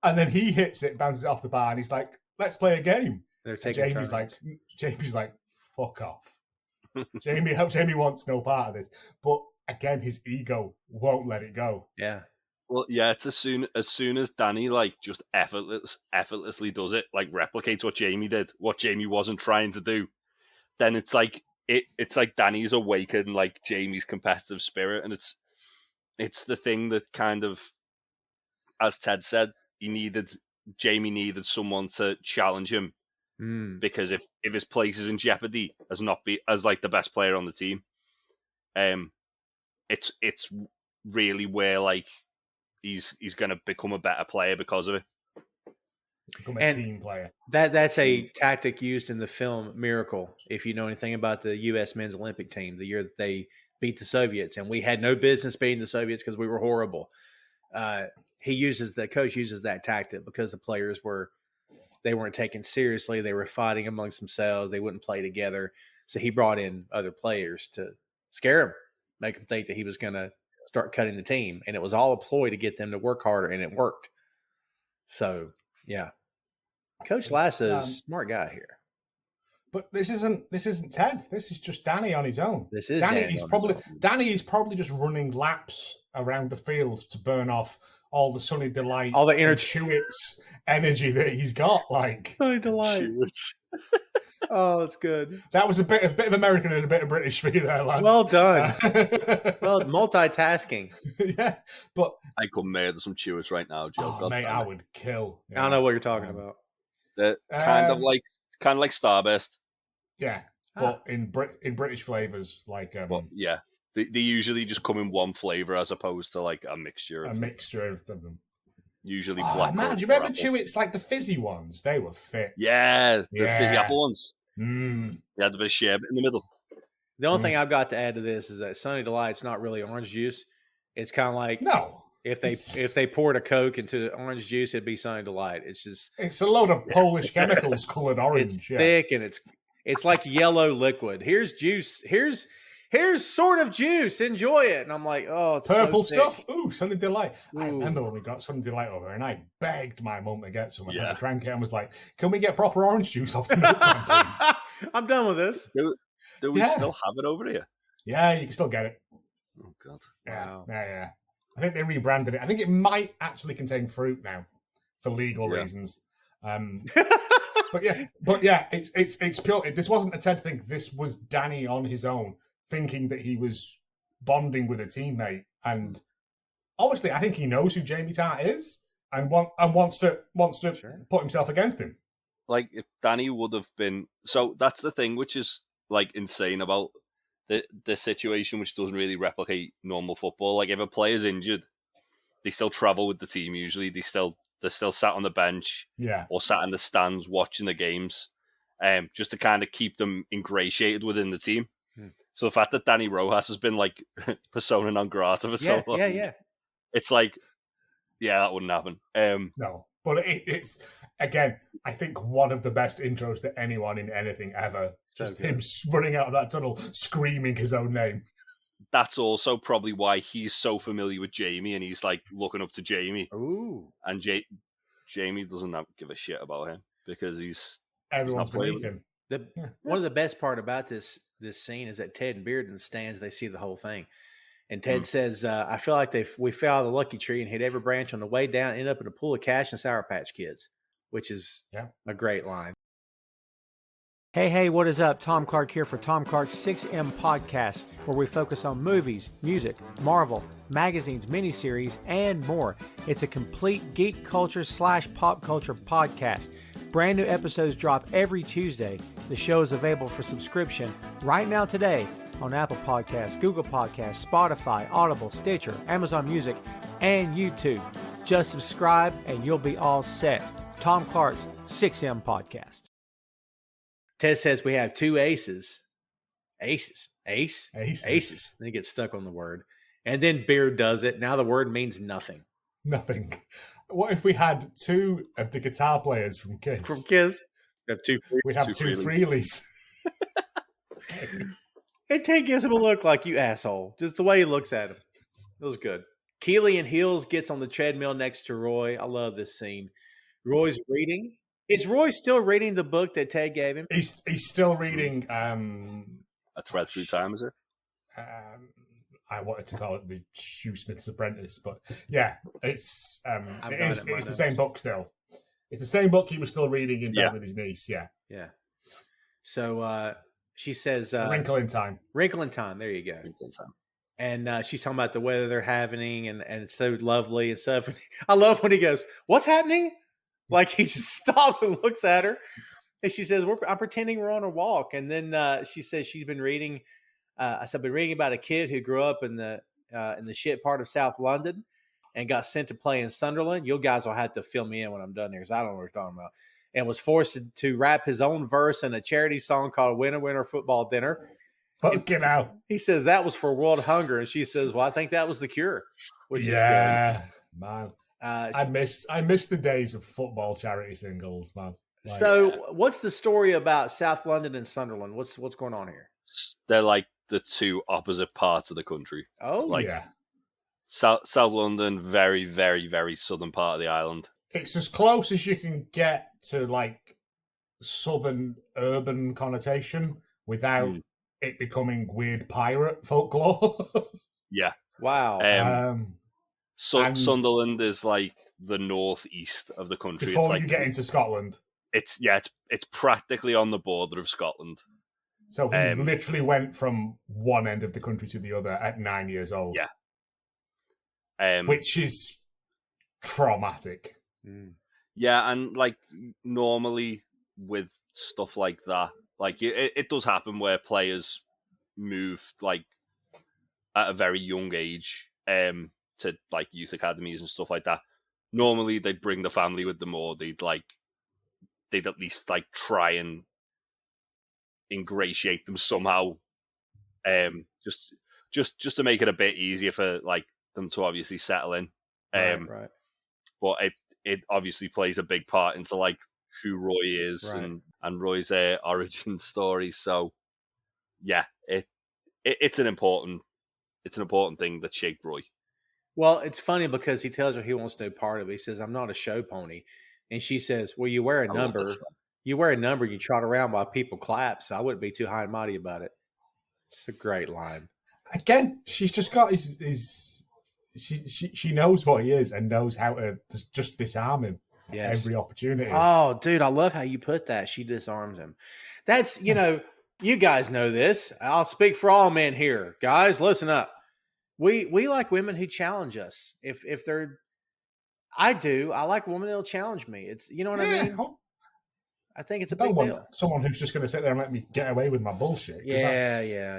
And then he hits it, bounces it off the bar, and he's like, "Let's play a game." They're taking Jamie's turns. Jamie's like, "Fuck off." Jamie wants no part of this. But again, his ego won't let it go. Yeah. Well, yeah, it's as soon as Dani like just effortlessly does it, like replicates what Jamie did, what Jamie wasn't trying to do. Then it's like Dani's awakened like Jamie's competitive spirit, and it's the thing that kind of, as Ted said, Jamie needed someone to challenge him because if his place is in jeopardy as like the best player on the team, it's really where like he's going to become a better player because of it. Become a team player. That's a tactic used in the film Miracle. If you know anything about the U.S. men's Olympic team, the year that they beat the Soviets, and we had no business beating the Soviets because we were horrible. The coach uses that tactic because the players weren't taken seriously. They were fighting amongst themselves. They wouldn't play together. So he brought in other players to scare them, make them think that he was going to start cutting the team. And it was all a ploy to get them to work harder, and it worked. So, yeah. Coach Lasso's a smart guy here. But this isn't Ted. This is just Dani on his own. This is Dani is probably just running laps around the field to burn off all the Sunny Delight, all the energy, Chewits energy that he's got. Like Sunny Delight. Oh, that's good. That was a bit of American and a bit of British for you there, lads. Well done. Well, multitasking. Yeah, but I could murder some Chewits right now, Joe. Oh, mate, I would kill. Yeah. I don't know what you're talking about. They're kind of like Starburst. Yeah, but in British flavors, like yeah, they usually just come in one flavor as opposed to like a mixture of them. Usually black. Man, do you remember Chewits, like the fizzy ones? They were fit. Yeah, the fizzy apple ones. Mm. They had a bit of sherbet in the middle. The only thing I've got to add to this is that Sunny Delight's not really orange juice. It's kind of like if they poured a Coke into orange juice, it'd be Sunny Delight. It's a load of Polish chemicals colored orange. It's thick and it's like yellow liquid. Here's juice. Here's sort of juice. Enjoy it. And I'm like, oh, it's purple so stuff. Ooh, Sunny Delight. Ooh. I remember when we got Sunny Delight over, and I begged my mum to get some. I drank it and was like, "Can we get proper orange juice off the milk, please?" I'm done with this. Do we still have it over here? Yeah, you can still get it. Oh God. Yeah. Wow. Yeah. I think they rebranded it. I think it might actually contain fruit now for legal reasons. But yeah, it's pure. This wasn't a Ted thing. This was Dani on his own, thinking that he was bonding with a teammate, and obviously, I think he knows who Jamie Tartt is, and wants to put himself against him. Like if Dani would have been, so that's the thing, which is like insane about the situation, which doesn't really replicate normal football. Like if a player's injured, they still travel with the team. Usually, they're still sat on the bench, or sat in the stands watching the games, just to kind of keep them ingratiated within the team. So the fact that Dani Rojas has been like persona non grata for so long, it's like, that wouldn't happen. No, but it's again, I think one of the best intros to anyone in anything ever. Just him running out of that tunnel, screaming his own name. That's also probably why he's so familiar with Jamie, and he's like looking up to Jamie. Ooh, and Jamie doesn't give a shit about him because everyone's beneath him. One of the best part about this scene is that Ted and Beard in the stands, they see the whole thing. And Ted says, I feel like we fell out of the lucky tree and hit every branch on the way down, end up in a pool of cash and Sour Patch Kids, which is a great line. Hey, what is up? Tom Clark here for Tom Clark's 6M Podcast, where we focus on movies, music, Marvel, magazines, miniseries, and more. It's a complete geek culture / pop culture podcast. Brand new episodes drop every Tuesday. The show is available for subscription right now today on Apple Podcasts, Google Podcasts, Spotify, Audible, Stitcher, Amazon Music, and YouTube. Just subscribe and you'll be all set. Tom Clark's 6M Podcast. Ted says we have two aces. Aces. Then he gets stuck on the word. And then Beard does it. Now the word means nothing. Nothing. What if we had two of the guitar players from Kiss? We'd have two Freelies. And Ted gives him a look like, you asshole. Just the way he looks at him. It was good. Keely and Heels gets on the treadmill next to Roy. I love this scene. Roy's reading. Is Roy still reading the book that Ted gave him? He's still reading A Thread Through Time, is it? I wanted to call it the Shoesmith's Apprentice, but yeah, it's the same book still. It's the same book he was still reading in bed with his niece. Yeah. So she says, A Wrinkle in Time. Wrinkle in Time. There you go. Wrinkle in Time. And she's talking about the weather they're having, and it's so lovely and stuff. I love when he goes, "What's happening?" Like he just stops and looks at her, and she says, "I'm pretending we're on a walk." And then she says she's been reading. I said, "I've been reading about a kid who grew up in the shit part of South London." and got sent to play in Sunderland. You guys will have to fill me in when I'm done here because I don't know what you're talking about. And was forced to rap his own verse in a charity song called Winner, Winner, Football Dinner. Fucking hell. He says that was for world hunger. And she says, well, I think that was the cure. Which is good. Man. I miss the days of football charity singles, man. Like, so what's the story about South London and Sunderland? What's going on here? They're like the two opposite parts of the country. Oh, like, South London, very, very, very southern part of the island. It's as close as you can get to like southern urban connotation without it becoming weird pirate folklore. Yeah. Wow. Sunderland is like the northeast of the country. Before it's like, you get into Scotland. It's practically on the border of Scotland. So he literally went from one end of the country to the other at 9 years old. Yeah. Which is traumatic. Yeah, and like normally with stuff like that, like it does happen where players move like at a very young age to like youth academies and stuff like that. Normally they'd bring the family with them, or they'd at least like try and ingratiate them somehow, just to make it a bit easier for like them to obviously settle in. Right. But it obviously plays a big part into like who Roy is and Roy's origin story. So yeah, it's an important thing that shaped Roy. Well, it's funny because he tells her he wants no part of it. He says, I'm not a show pony. And she says, well, you wear a number. You wear a number, you trot around while people clap, so I wouldn't be too high and mighty about it. It's a great line. Again, she's just got she knows what he is and knows how to just disarm him every opportunity. Oh, dude, I love how you put that. She disarms him. That's, you guys know this. I'll speak for all men here. Guys, listen up. We like women who challenge us. If they're, I like women that'll challenge me. It's, you know what I mean? I think it's a big deal. Someone who's just going to sit there and let me get away with my bullshit. Yeah.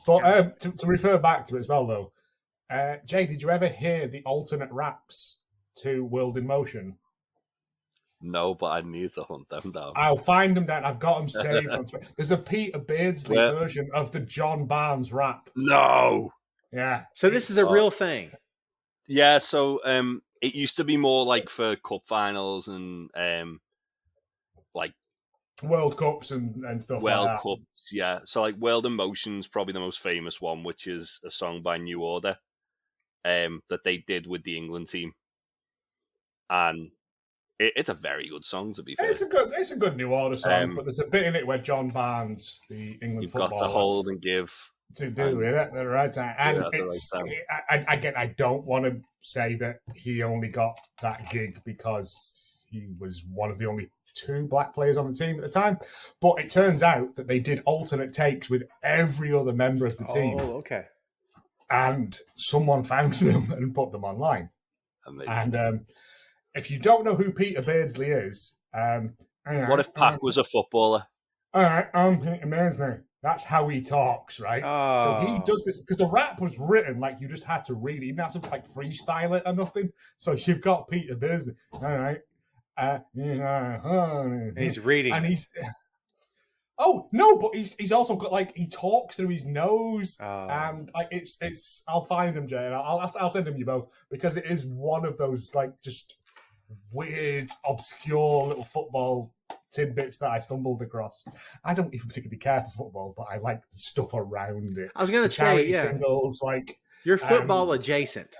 But to refer back to it as well, though, Jay, did you ever hear the alternate raps to World in Motion? No, but I need to hunt them down. I'll find them down. I've got them saved. There's a Peter Beardsley version of the John Barnes rap. No. Yeah. So this is a real thing. Yeah. So it used to be more like for cup finals and like World Cups and stuff like that. World Cups, yeah. So like World in Motion's probably the most famous one, which is a song by New Order that they did with the England team. And it's a very good song, to be fair. It's a good New Order song, but there's a bit in it where John Barnes, the England footballer, you've got to hold and give. To do it at the right time. And I don't want to say that he only got that gig because he was one of the only 2 black players on the team at the time, but it turns out that they did alternate takes with every other member of the team. Oh, okay. And someone found them and put them online. Amazing. And if you don't know who Peter Beardsley is, what if Pac was a footballer? All right, I'm Peter Beardsley. That's how he talks, right? Oh. So he does this because the rap was written like you just had to read it. You didn't have to like freestyle it or nothing. So you've got Peter Beardsley. All right. He's reading. And he's but he's also got like he talks through his nose, and like it's. I'll find him, Jay, and I'll send him you both because it is one of those like just weird, obscure little football tidbits that I stumbled across. I don't even particularly care for football, but I like the stuff around it. I was going to say, singles, like you're football adjacent.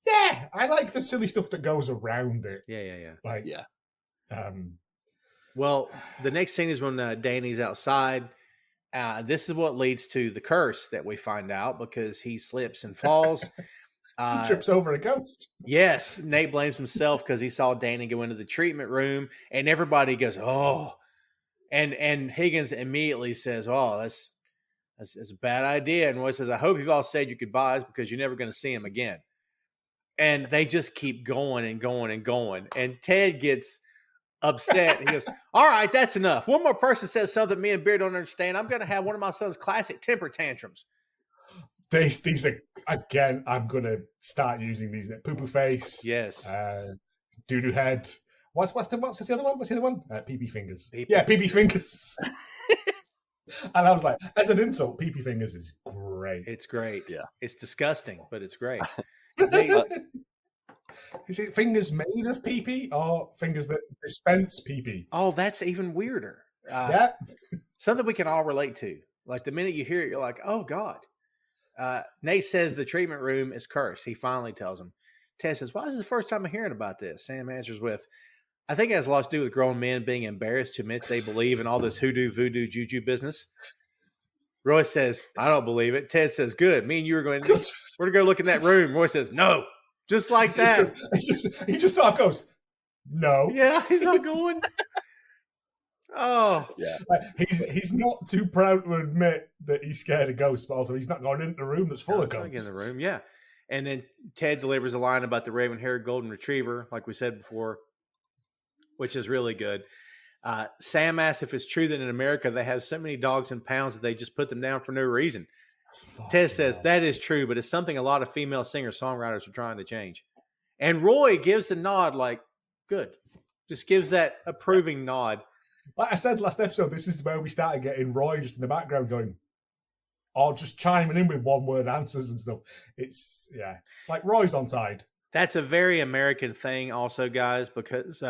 Yeah, I like the silly stuff that goes around it. Yeah. Like, well, the next scene is when Dani's outside. This is what leads to the curse that we find out because he slips and falls. He trips over a ghost. Yes, Nate blames himself because he saw Dani go into the treatment room, and everybody goes, "Oh," and Higgins immediately says, "Oh, that's a bad idea." And Roy says, "I hope you've all said your goodbyes because you're never going to see him again." And they just keep going and going and going. And Ted gets upset. He goes, all right, that's enough. One more person says something me and Beard don't understand. I'm going to have one of my son's classic temper tantrums. These are Again, I'm gonna start using these. Poo poo face. Yes. Doo doo head. What's the other one? What's the other one? Pee pee fingers. Pee-pee. Yeah, pee pee fingers. And I was like, as an insult, pee pee fingers is great. It's great. Yeah. It's disgusting, but it's great. Is it fingers made of pee pee or fingers that dispense pee pee? Oh, that's even weirder. Yeah. Something we can all relate to. Like the minute you hear it, you're like, oh, God. Nate says the treatment room is cursed. He finally tells him. Ted says, why is this the first time I'm hearing about this? Sam answers with, I think it has a lot to do with grown men being embarrassed to admit they believe in all this hoodoo, voodoo, juju business. Roy says, I don't believe it. Ted says, good. Me and you we're going to go look in that room. Roy says, no. Just like that. He just sort of goes, no. Yeah, he's not going. Oh. Yeah. Like, he's not too proud to admit that he's scared of ghosts, but also he's not going into the room that's full of ghosts. In the room, yeah. And then Ted delivers a line about the raven-haired golden retriever, like we said before, which is really good. Sam asks if it's true that in America they have so many dogs and pounds that they just put them down for no reason. Ted says that is true, but it's something a lot of female singer-songwriters are trying to change. And Roy gives a nod like, good. Just gives that approving nod. Like I said last episode, this is where we started getting Roy just in the background going, or just chiming in with one-word answers and stuff. It's, yeah, like Roy's on side. That's a very American thing also, guys, because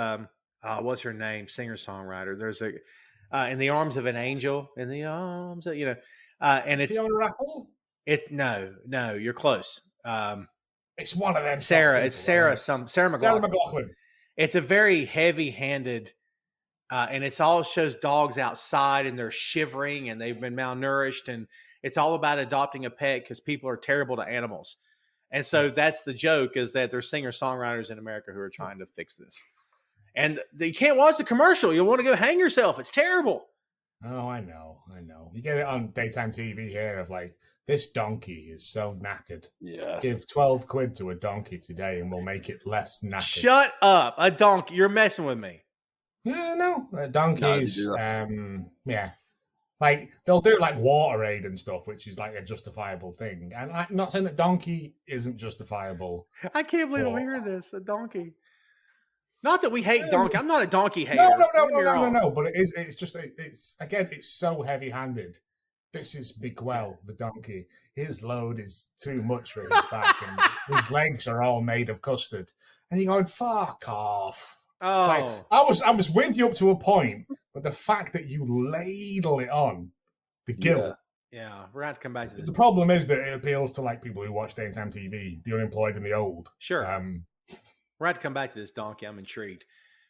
what's her name? Singer-songwriter. There's a In the Arms of an Angel, in the arms of, and it's Fiona Apple? No, you're close. It's one of them. Sarah McLachlan. Sarah McLachlan. It's a very heavy-handed, and it's all shows dogs outside and they're shivering and they've been malnourished, and it's all about adopting a pet because people are terrible to animals. And so that's the joke, is that there's singer-songwriters in America who are trying to fix this. And you can't watch the commercial. You'll want to go hang yourself. It's terrible. Oh, I know. You get it on daytime TV here of like, this donkey is so knackered. Yeah. Give 12 quid to a donkey today and we'll make it less knackered. Shut up. A donkey. You're messing with me. Yeah, no. Donkeys, yeah. Like, they'll do like WaterAid and stuff, which is like a justifiable thing. And I'm not saying that donkey isn't justifiable. I can't believe I'm hearing this. A donkey. Not that we hate donkey. I'm not a donkey hater. No. But it's just, it's so heavy-handed. This is Miguel, the donkey. His load is too much for his back, and his legs are all made of custard. And you're going, fuck off. Oh. Like, I was with you up to a point, but the fact that you ladle it on, the guilt. Yeah, we're going to have to come back to this. The problem is that it appeals to like people who watch daytime TV, the unemployed and the old. Sure. We're going to come back to this donkey. I'm intrigued.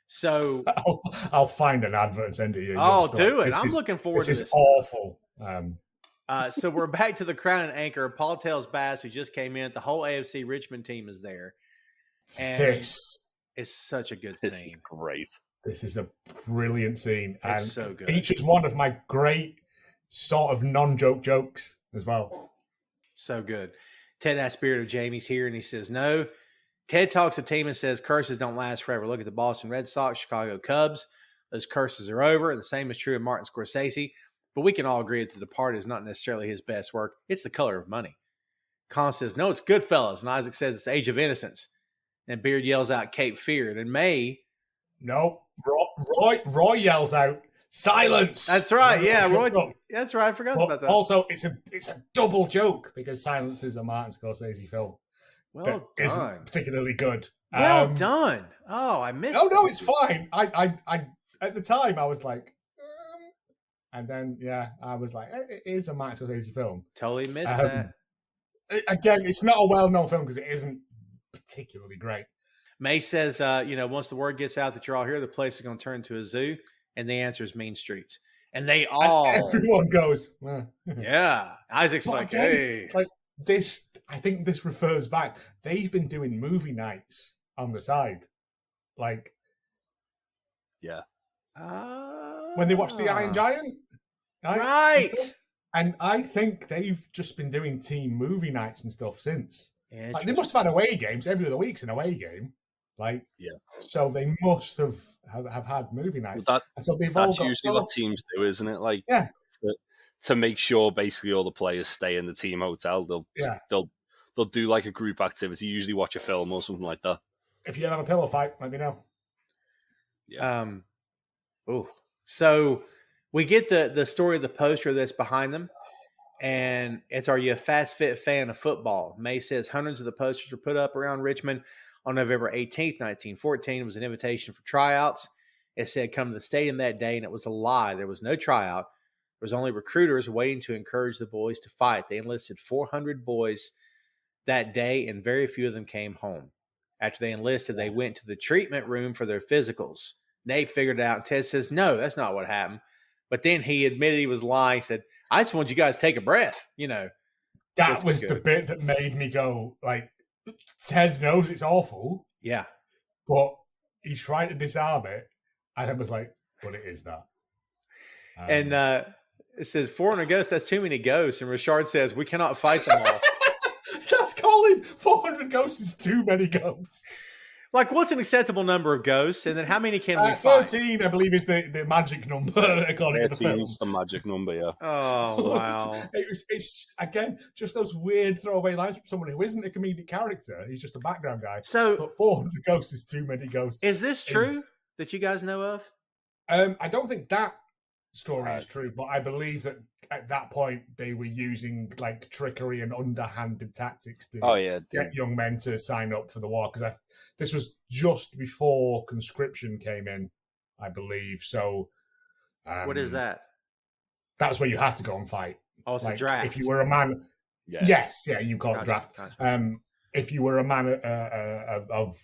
So I'll find an advert and send it to you. Oh, do it. I'm looking forward to this. This is awful. So we're back to the Crown and Anchor. Paul tells Bass, who just came in, the whole AFC Richmond team is there. And this is such a good scene. This is great. This is a brilliant scene. It's and so good. Features one of my great sort of non-joke jokes as well. So good. Ted asks Spirit of Jamie's here, and he says no. Ted talks to team and says curses don't last forever. Look at the Boston Red Sox, Chicago Cubs. Those curses are over. The same is true of Martin Scorsese. But we can all agree that The Departed is not necessarily his best work. It's The Color of Money. Colin says, no, it's Goodfellas. And Isaac says it's Age of Innocence. And Beard yells out Cape Fear. And in May... Nope. Roy yells out, silence! That's right. Yeah, Roy. That's right. I forgot about that. Also, it's a double joke because Silence is a Martin Scorsese film. Well done. Isn't particularly good. Well done. Oh, I missed. No, it's fine. I at the time I was like, and then I was like, it is a Martin Scorsese film. Totally missed that. Again, it's not a well-known film because it isn't particularly great. May says, once the word gets out that you're all here, the place is going to turn into a zoo, and the answer is Mean Streets, and they all. And everyone goes, yeah. Isaac's like, again, hey, it's like this. I think this refers back. They've been doing movie nights on the side, like, when they watch The Iron Giant, right? And I think they've just been doing team movie nights and stuff since. Like, they must have had away games. Every other week's an away game. Like, so they must have had movie nights. Well, and so they've all that's got usually what teams do, isn't it? Like, yeah. To make sure basically all the players stay in the team hotel, they'll they'll do like a group activity, usually watch a film or something like that. If you have a pillow fight, let me know. Yeah. So we get the story of the poster that's behind them, and it's "Are you a fast fit fan of football?" May says hundreds of the posters were put up around Richmond on November 18th, 1914. It was an invitation for tryouts. It said, "Come to the stadium that day," and it was a lie. There was no tryout. There was only recruiters waiting to encourage the boys to fight. They enlisted 400 boys that day, and very few of them came home. After they enlisted, they went to the treatment room for their physicals. Nate figured it out, and Ted says, "No, that's not what happened." But then he admitted he was lying. He said, "I just want you guys to take a breath." That was the bit that made me go, like, Ted knows it's awful. Yeah. But he's trying to disarm it. And I was like, but it is that. And it says 400 ghosts. That's too many ghosts. And Richard says, "We cannot fight them all." That's Colin. 400 ghosts is too many ghosts. Like, what's an acceptable number of ghosts? And then how many can we fight? 13, I believe, is the magic number, according to the film. It's the magic number, yeah. Oh, wow. It's, again, just those weird throwaway lines from someone who isn't a comedic character. He's just a background guy. So, but 400 ghosts is too many ghosts. Is this true that you guys know of? I don't think that story is true, but I believe that at that point they were using like trickery and underhanded tactics to get young men to sign up for the war, because this was just before conscription came in, I believe. So what is that? That's where you had to go and fight. Oh, it's a draft. If you were a man, you call it draft. Gotcha. If you were a man of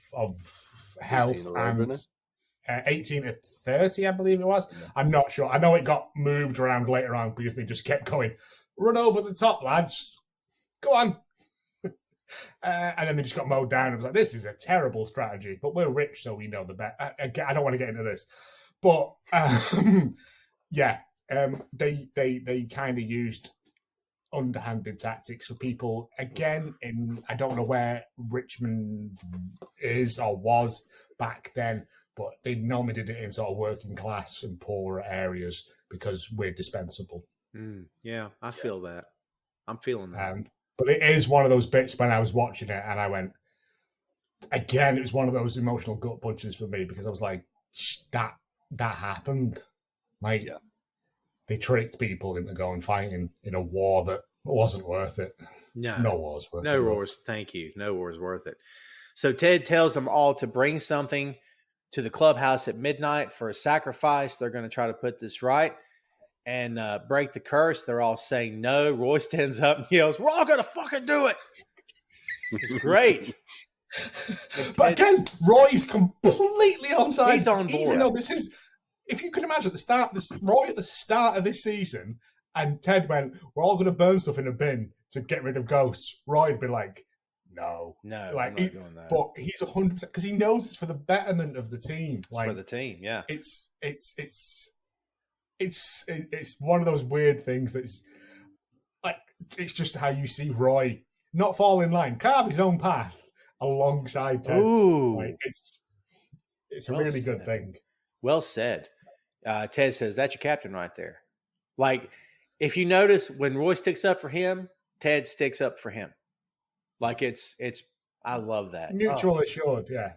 health and 18 to 30, I believe it was. Yeah. I'm not sure. I know it got moved around later on because they just kept going, "Run over the top, lads. Go on." And then they just got mowed down. I was like, this is a terrible strategy, but we're rich, so we know the bet. I don't want to get into this. But, they kind of used underhanded tactics for people. Again, I don't know where Richmond is or was back then, but they normally did it in sort of working class and poorer areas because we're dispensable. I feel that. I'm feeling that. But it is one of those bits when I was watching it and I went, again, it was one of those emotional gut punches for me because I was like, that happened. Like, they tricked people into going fighting in a war that wasn't worth it. No war's worth it. No wars. Thank you. No war's worth it. So Ted tells them all to bring something to the clubhouse at midnight for a sacrifice. They're going to try to put this right and break the curse. They're all saying no. Roy stands up and yells, "We're all going to fucking do it." It's great. But again, Roy's completely on side. He's on board. Even though this is, if you can imagine, Roy at the start of this season, and Ted went, "We're all going to burn stuff in a bin to get rid of ghosts." Roy'd be like, No, like, I'm not doing that. But he's 100% because he knows it's for the betterment of the team. It's for the team, yeah. It's one of those weird things that's like, it's just how you see Roy not fall in line, carve his own path alongside Ted's. Ooh. Like, it's a really good thing. Well said. Ted says, "That's your captain right there." Like, if you notice, when Roy sticks up for him, Ted sticks up for him. Like, it's. I love that. Mutual assured, yeah.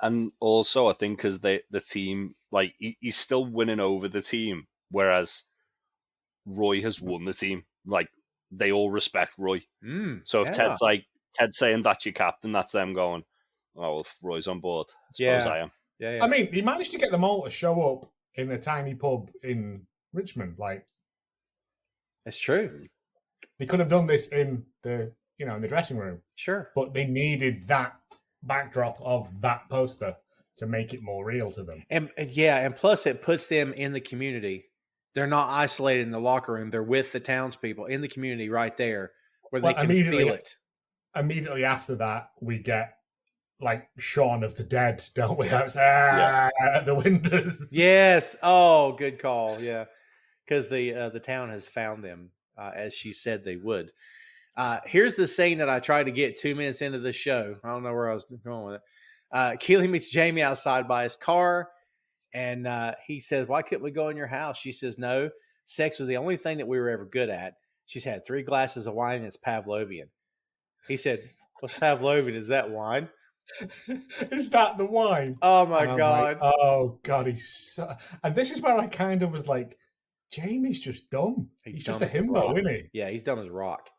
And also, I think because the team, like, he's still winning over the team, whereas Roy has won the team. Like, they all respect Roy. So if Ted's saying that's your captain, that's them going, "Oh, well, if Roy's on board, I suppose I am." Yeah. I mean, he managed to get them all to show up in a tiny pub in Richmond. Like, it's true. They could have done this in the dressing room. Sure. But they needed that backdrop of that poster to make it more real to them. And plus it puts them in the community. They're not isolated in the locker room. They're with the townspeople in the community right there where they can feel it. Immediately after that, we get like Shaun of the Dead, don't we? At the windows. Yes. Oh, good call. Yeah. Because the town has found them, as she said they would. Here's the scene that I tried to get 2 minutes into the show. I don't know where I was going with it. Keely meets Jamie outside by his car, and he says, "Why couldn't we go in your house?" She says, "No, sex was the only thing that we were ever good at." She's had 3 glasses of wine, and it's Pavlovian. He said, "What's Pavlovian? Is that wine?" Is that the wine? Oh my And God! Like, oh God, he's so... And this is where I kind of was like, Jamie's just dumb. He's just a himbo, isn't he? Yeah, he's dumb as rock.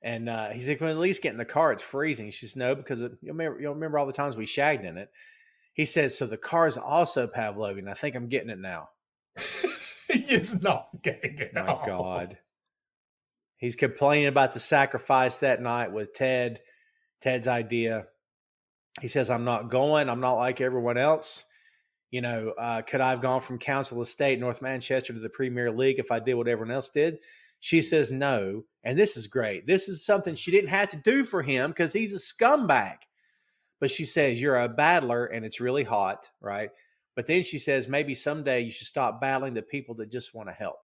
And he's like, well, at least get in the car. It's freezing. She says, no, because you'll remember all the times we shagged in it. He says, so the car's also Pavlovian. I think I'm getting it now. He is not getting it. My God. He's complaining about the sacrifice that night with Ted. Ted's idea. He says, I'm not going. I'm not like everyone else. You know, could I have gone from Council Estate, North Manchester, to the Premier League if I did what everyone else did? She says no. And this is great. This is something she didn't have to do for him because he's a scumbag. But she says, you're a battler and it's really hot, right? But then she says, maybe someday you should stop battling the people that just want to help.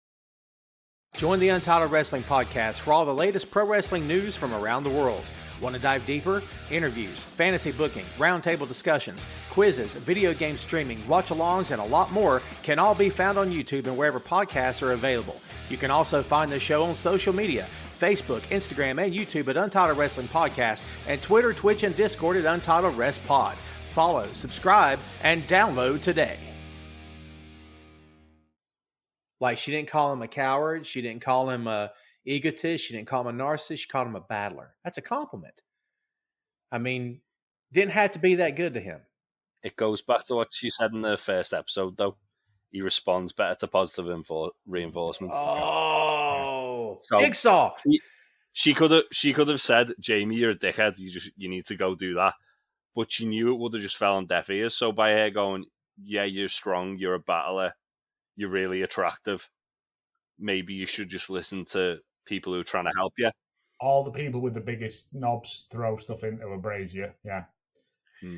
Join the Untitled Wrestling Podcast for all the latest pro wrestling news from around the world. Want to dive deeper? Interviews, fantasy booking, roundtable discussions, quizzes, video game streaming, watch-alongs, and a lot more can all be found on YouTube and wherever podcasts are available. You can also find the show on social media, Facebook, Instagram, and YouTube at Untitled Wrestling Podcast, and Twitter, Twitch, and Discord at Untitled Rest Pod. Follow, subscribe, and download today. Like, she didn't call him a coward. She didn't call him a egotist. She didn't call him a narcissist. She called him a battler. That's a compliment. I mean, didn't have to be that good to him. It goes back to what she said in the first episode, though. He responds better to positive reinforcement. Oh, so Jigsaw. She could have said, Jamie, you're a dickhead. You need to go do that. But she knew it would have just fell on deaf ears. So by her going, yeah, you're strong, you're a battler, you're really attractive, maybe you should just listen to people who are trying to help you. All the people with the biggest knobs throw stuff into a brazier. Yeah.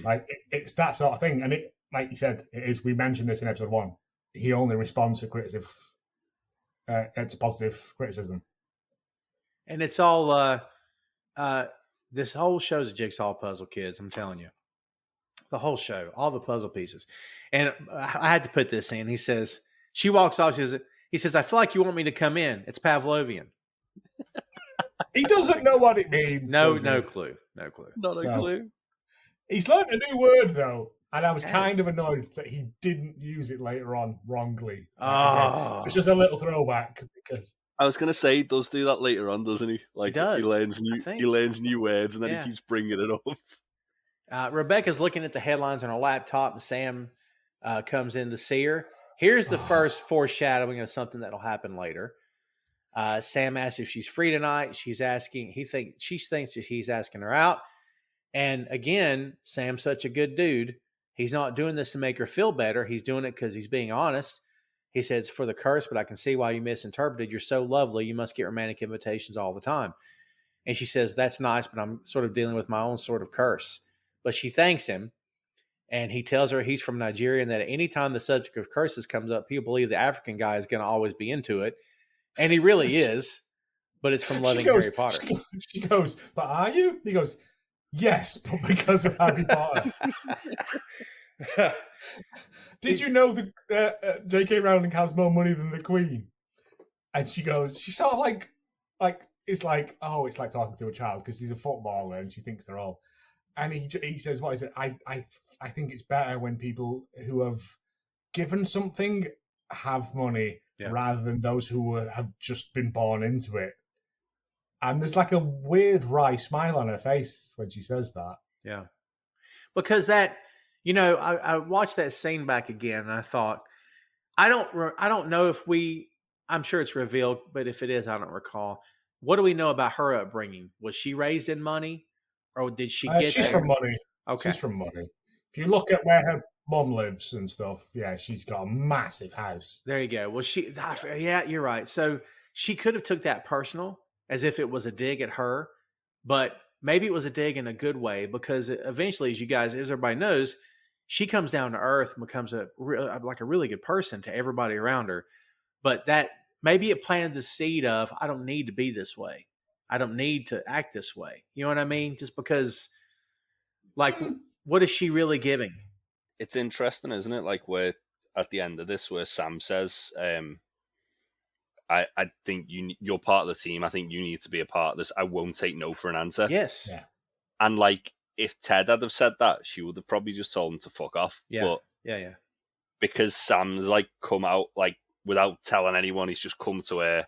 Like, it's that sort of thing. And it, like you said, it is. We mentioned this in episode 1. He only responds to criticism. It's positive criticism. And it's all, this whole show's a jigsaw puzzle, kids. I'm telling you. The whole show, all the puzzle pieces. And I had to put this in. He says, she walks off. He says, I feel like you want me to come in. It's Pavlovian. He doesn't know what it means. No clue. No clue. Not a clue. He's learned a new word, though. And I was kind of annoyed that he didn't use it later on wrongly. Oh. It's just a little throwback because I was going to say he does do that later on, doesn't he? Like, he does. He learns new words and then he keeps bringing it up. Rebecca's looking at the headlines on her laptop, and Sam comes in to see her. Here's the first foreshadowing of something that'll happen later. Sam asks if she's free tonight. She thinks that he's asking her out. And again, Sam's such a good dude. He's not doing this to make her feel better. He's doing it because he's being honest. He says, for the curse, but I can see why you misinterpreted. You're so lovely. You must get romantic invitations all the time. And she says, that's nice, but I'm sort of dealing with my own sort of curse. But she thanks him. And he tells her he's from Nigeria and that any time the subject of curses comes up, people believe the African guy is going to always be into it. And he really is, but it's from loving Harry Potter. She goes, but are you? He goes, yes, but because of Harry Potter. Did you know that J.K. Rowling has more money than the Queen? And she goes, she's sort of like it's like talking to a child because she's a footballer and she thinks they're all. And he says, what is it? I think it's better when people who have given something have money rather than those who have just been born into it. And there's like a weird wry smile on her face when she says that. Yeah. Because that, I watched that scene back again and I thought, I don't know if I'm sure it's revealed, but if it is, I don't recall. What do we know about her upbringing? Was she raised in money or did she get She's from money. Okay. She's from money. If you look at where her mum lives and stuff, she's got a massive house. There you go. Well, you're right. So she could have took that personal as if it was a dig at her, but maybe it was a dig in a good way because eventually, as everybody knows, she comes down to earth and becomes a really good person to everybody around her. But that maybe it planted the seed of, I don't need to be this way. I don't need to act this way. You know what I mean? Just because, like, what is she really giving? It's interesting, isn't it? Like, where at the end of this, where Sam says, I I think you're part of the team. I think you need to be a part of this. I won't take no for an answer. Yes. Yeah. And like, if Ted had have said that, she would have probably just told him to fuck off. Yeah. But yeah. because Sam's like come out like without telling anyone, he's just come to her,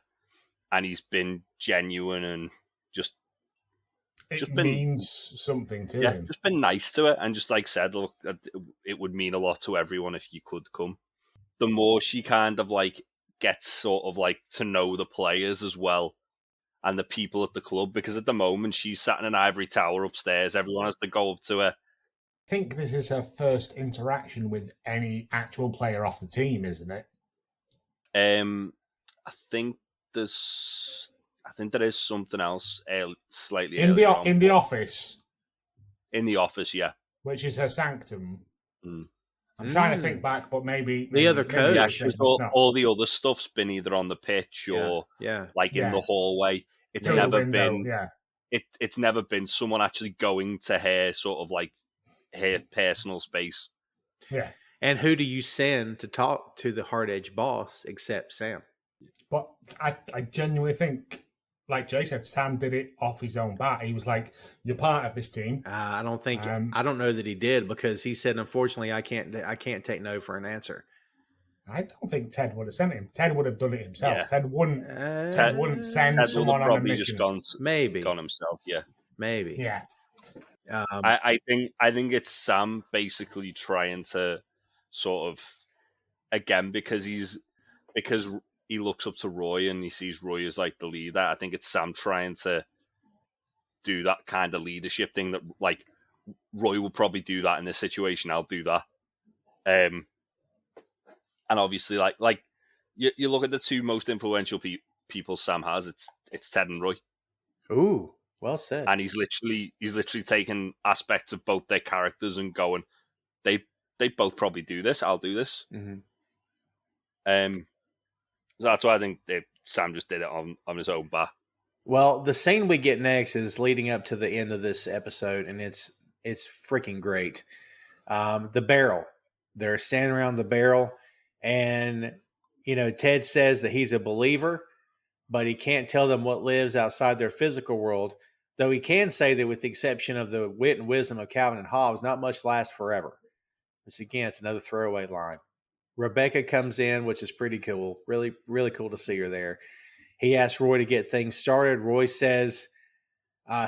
and he's been genuine and just means something to him. Just been nice to her and just like said, look, it would mean a lot to everyone if you could come. The more she kind of like gets sort of like to know the players as well and the people at the club, because at the moment she's sat in an ivory tower upstairs. Everyone has to go up to her. I think this is her first interaction with any actual player off the team, isn't it? I think there is something else slightly in the office. In the office, yeah, which is her sanctum. Mm. I'm trying to think back, but maybe the other coach. Yeah, all the other stuff's been either on the pitch or like in the hallway. It's never been. Yeah. It's never been someone actually going to her sort of like her personal space. Yeah. And who do you send to talk to the hard edge boss except Sam? But I genuinely think, like Jay said, Sam did it off his own bat. He was like, "You're part of this team." I don't think I don't know that he did, because he said, "Unfortunately, I can't take no for an answer." I don't think Ted would have sent him. Ted would have done it himself. Yeah. Ted wouldn't send Ted someone on a mission. Gone himself. Yeah, maybe. Yeah. I think it's Sam basically trying to sort of, again, because he looks up to Roy and he sees Roy as like the leader. I think it's Sam trying to do that kind of leadership thing that like Roy will probably do that in this situation. I'll do that. And obviously, like you look at the two most influential people Sam has. It's Ted and Roy. Ooh, well said. And he's literally taken aspects of both their characters and going, they both probably do this. I'll do this. Mm-hmm. So that's why I think Sam just did it on his own bat. Well, the scene we get next is leading up to the end of this episode, and it's freaking great. The barrel. They're standing around the barrel, and Ted says that he's a believer, but he can't tell them what lives outside their physical world, though he can say that with the exception of the wit and wisdom of Calvin and Hobbes, not much lasts forever. Which, again, it's another throwaway line. Rebecca comes in, which is pretty cool. Really, really cool to see her there. He asks Roy to get things started. Roy says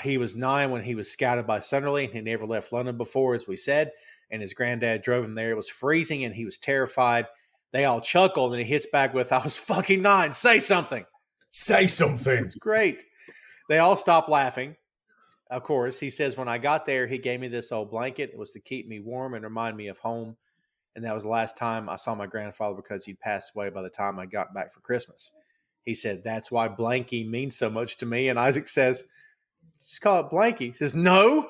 he was 9 when he was scouted by Sunderland. He never left London before, as we said, and his granddad drove him there. It was freezing, and he was terrified. They all chuckled, and he hits back with, "I was fucking 9. Say something." Say something. It's great. They all stop laughing. Of course, he says, "When I got there, he gave me this old blanket. It was to keep me warm and remind me of home. And that was the last time I saw my grandfather because he'd passed away by the time I got back for Christmas." He said, "That's why Blanky means so much to me." And Isaac says, "Just call it Blanky." He says, "No."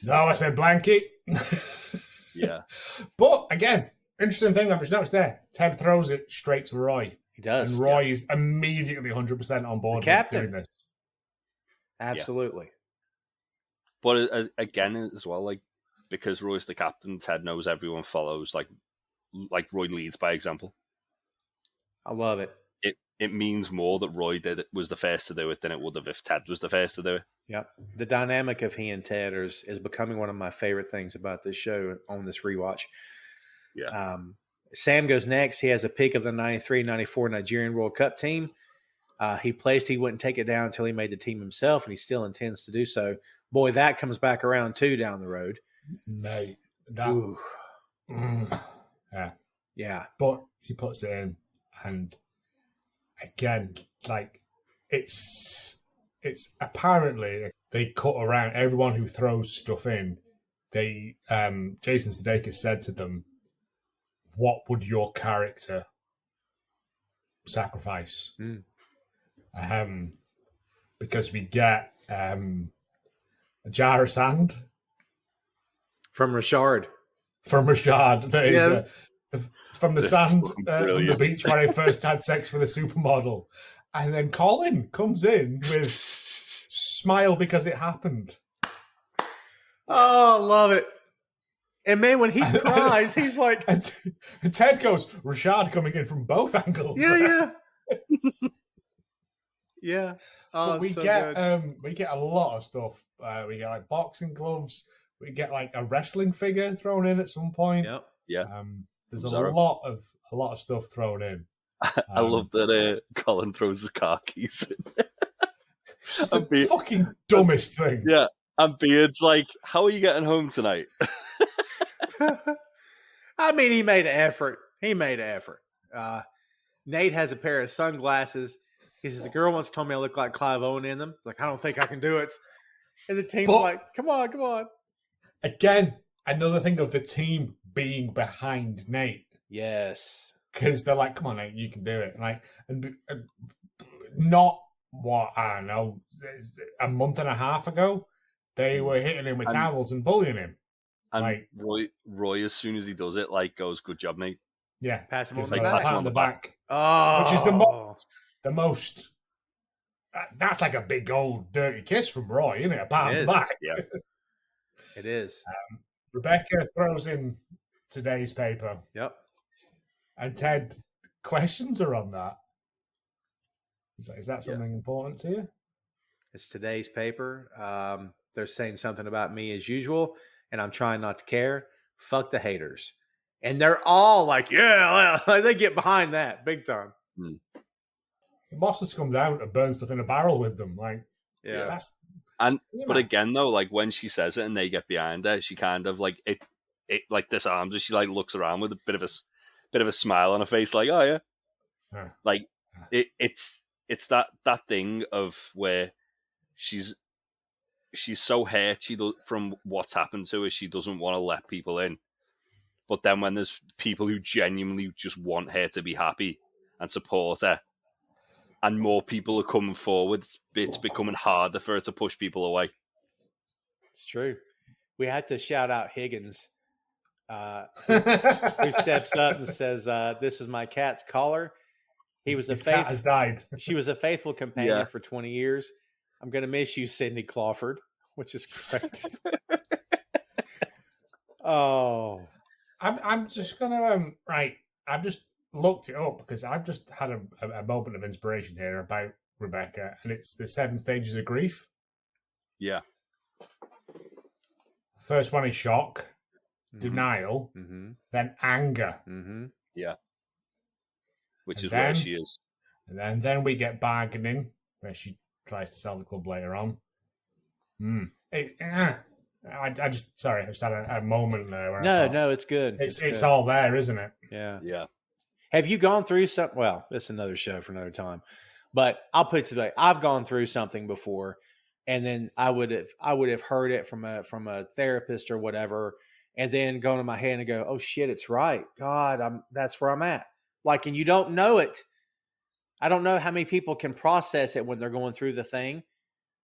No, I said blanket. Yeah. But again, interesting thing I've just noticed there. Ted throws it straight to Roy. He does. And Roy is immediately 100% on board the captain. with doing this. Absolutely. Yeah. But again, as well, like, because Roy's the captain, Ted knows everyone follows. Like Roy leads by example. I love it. It means more that Roy was the first to do it than it would have if Ted was the first to do it. Yep. The dynamic of he and Ted is becoming one of my favorite things about this show on this rewatch. Yeah. Sam goes next. He has a pick of the 93-94 Nigerian World Cup team. He pledged he wouldn't take it down until he made the team himself, and he still intends to do so. Boy, that comes back around too down the road. Mate, yeah. But he puts it in, and again, like it's apparently they cut around everyone who throws stuff in. They Jason Sudeikis said to them, "What would your character sacrifice?" Because we get a jar of sand from Richard. That is from the sand from the beach where I first had sex with a supermodel. And then Colin comes in with smile because it happened. Oh, I love it. And man, when he cries, he's like... And Ted goes, Rashad coming in from both angles. Yeah. Yeah. But we so get good. we get a lot of stuff. We get like boxing gloves. We get like a wrestling figure thrown in at some point. Yep. Yeah. There's a Bizarro. lot of stuff thrown in. I love that Colin throws his car keys in. It's the fucking dumbest thing. Yeah. And Beard's like, how are you getting home tonight? I mean, he made an effort. Nate has a pair of sunglasses. He says, a girl once told me I look like Clive Owen in them. Like, I don't think I can do it. And the team's like, come on. Again, another thing of the team being behind Nate. Yes. Because they're like, come on, Nate, you can do it. Like, and not what, I don't know, a month and a half ago, they were hitting him with towels and bullying him. And like, Roy, as soon as he does it, like, goes, good job, mate. Yeah. Pass him on the back. Oh. Which is the most, that's like a big old dirty kiss from Roy, isn't it? A pat on the back. Yeah. It is. Rebecca throws in today's paper. Yep. And Ted questions her on that. He's like, is that something important to you? It's today's paper. They're saying something about me as usual, and I'm trying not to care. Fuck the haters. And they're all like, yeah, they get behind that big time. The boss has come down to burn stuff in a barrel with them. Like, yeah. But again, though, like when she says it and they get behind her, she kind of like it like disarms her. She like looks around with a bit of a smile on her face, like, oh yeah. Like it's that thing of where she's so hurt from what's happened to her, she doesn't want to let people in. But then when there's people who genuinely just want her to be happy and support her, and more people are coming forward, it's becoming harder for her to push people away. It's true. We had to shout out Higgins, who steps up and says, this is my cat's collar. His cat has died. She was a faithful companion for 20 years. I'm going to miss you, Sidney Clawford, which is great. Oh. I'm just going to, I've just looked it up because I've just had a moment of inspiration here about Rebecca, and it's the 7 stages of grief. Yeah. First one is shock, denial, then anger. Yeah. Which is where she is. And then we get bargaining, where she tries to sell the club later on. I just had a moment there. Where no, it's good. It's all there, isn't it? Yeah. Yeah. Have you gone through something? Well, that's another show for another time. But I'll put it today. I've gone through something before, and then I would have heard it from a therapist or whatever, and then go in my head and go, "Oh shit, it's right. God, that's where I'm at." Like, and you don't know it. I don't know how many people can process it when they're going through the thing,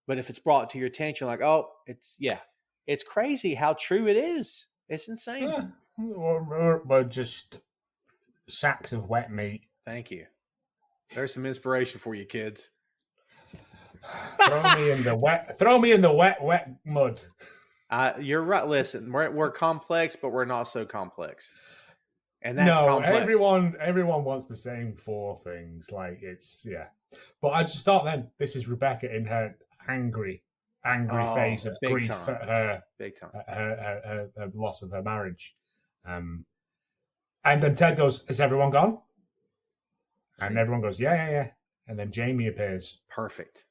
but if it's brought to your attention, like, oh, it's crazy how true it is. It's insane. Yeah. We're just sacks of wet meat. Thank you. There's some inspiration for you, kids. Throw me in the wet mud. You're right. Listen, we're complex, but we're not so complex. And that's complex. Everyone wants the same 4 things. Like, it's But I just thought then, this is Rebecca in her angry face of grief at her big time her loss of her marriage. And then Ted goes, "Has everyone gone?" And everyone goes, yeah. And then Jamie appears. Perfect.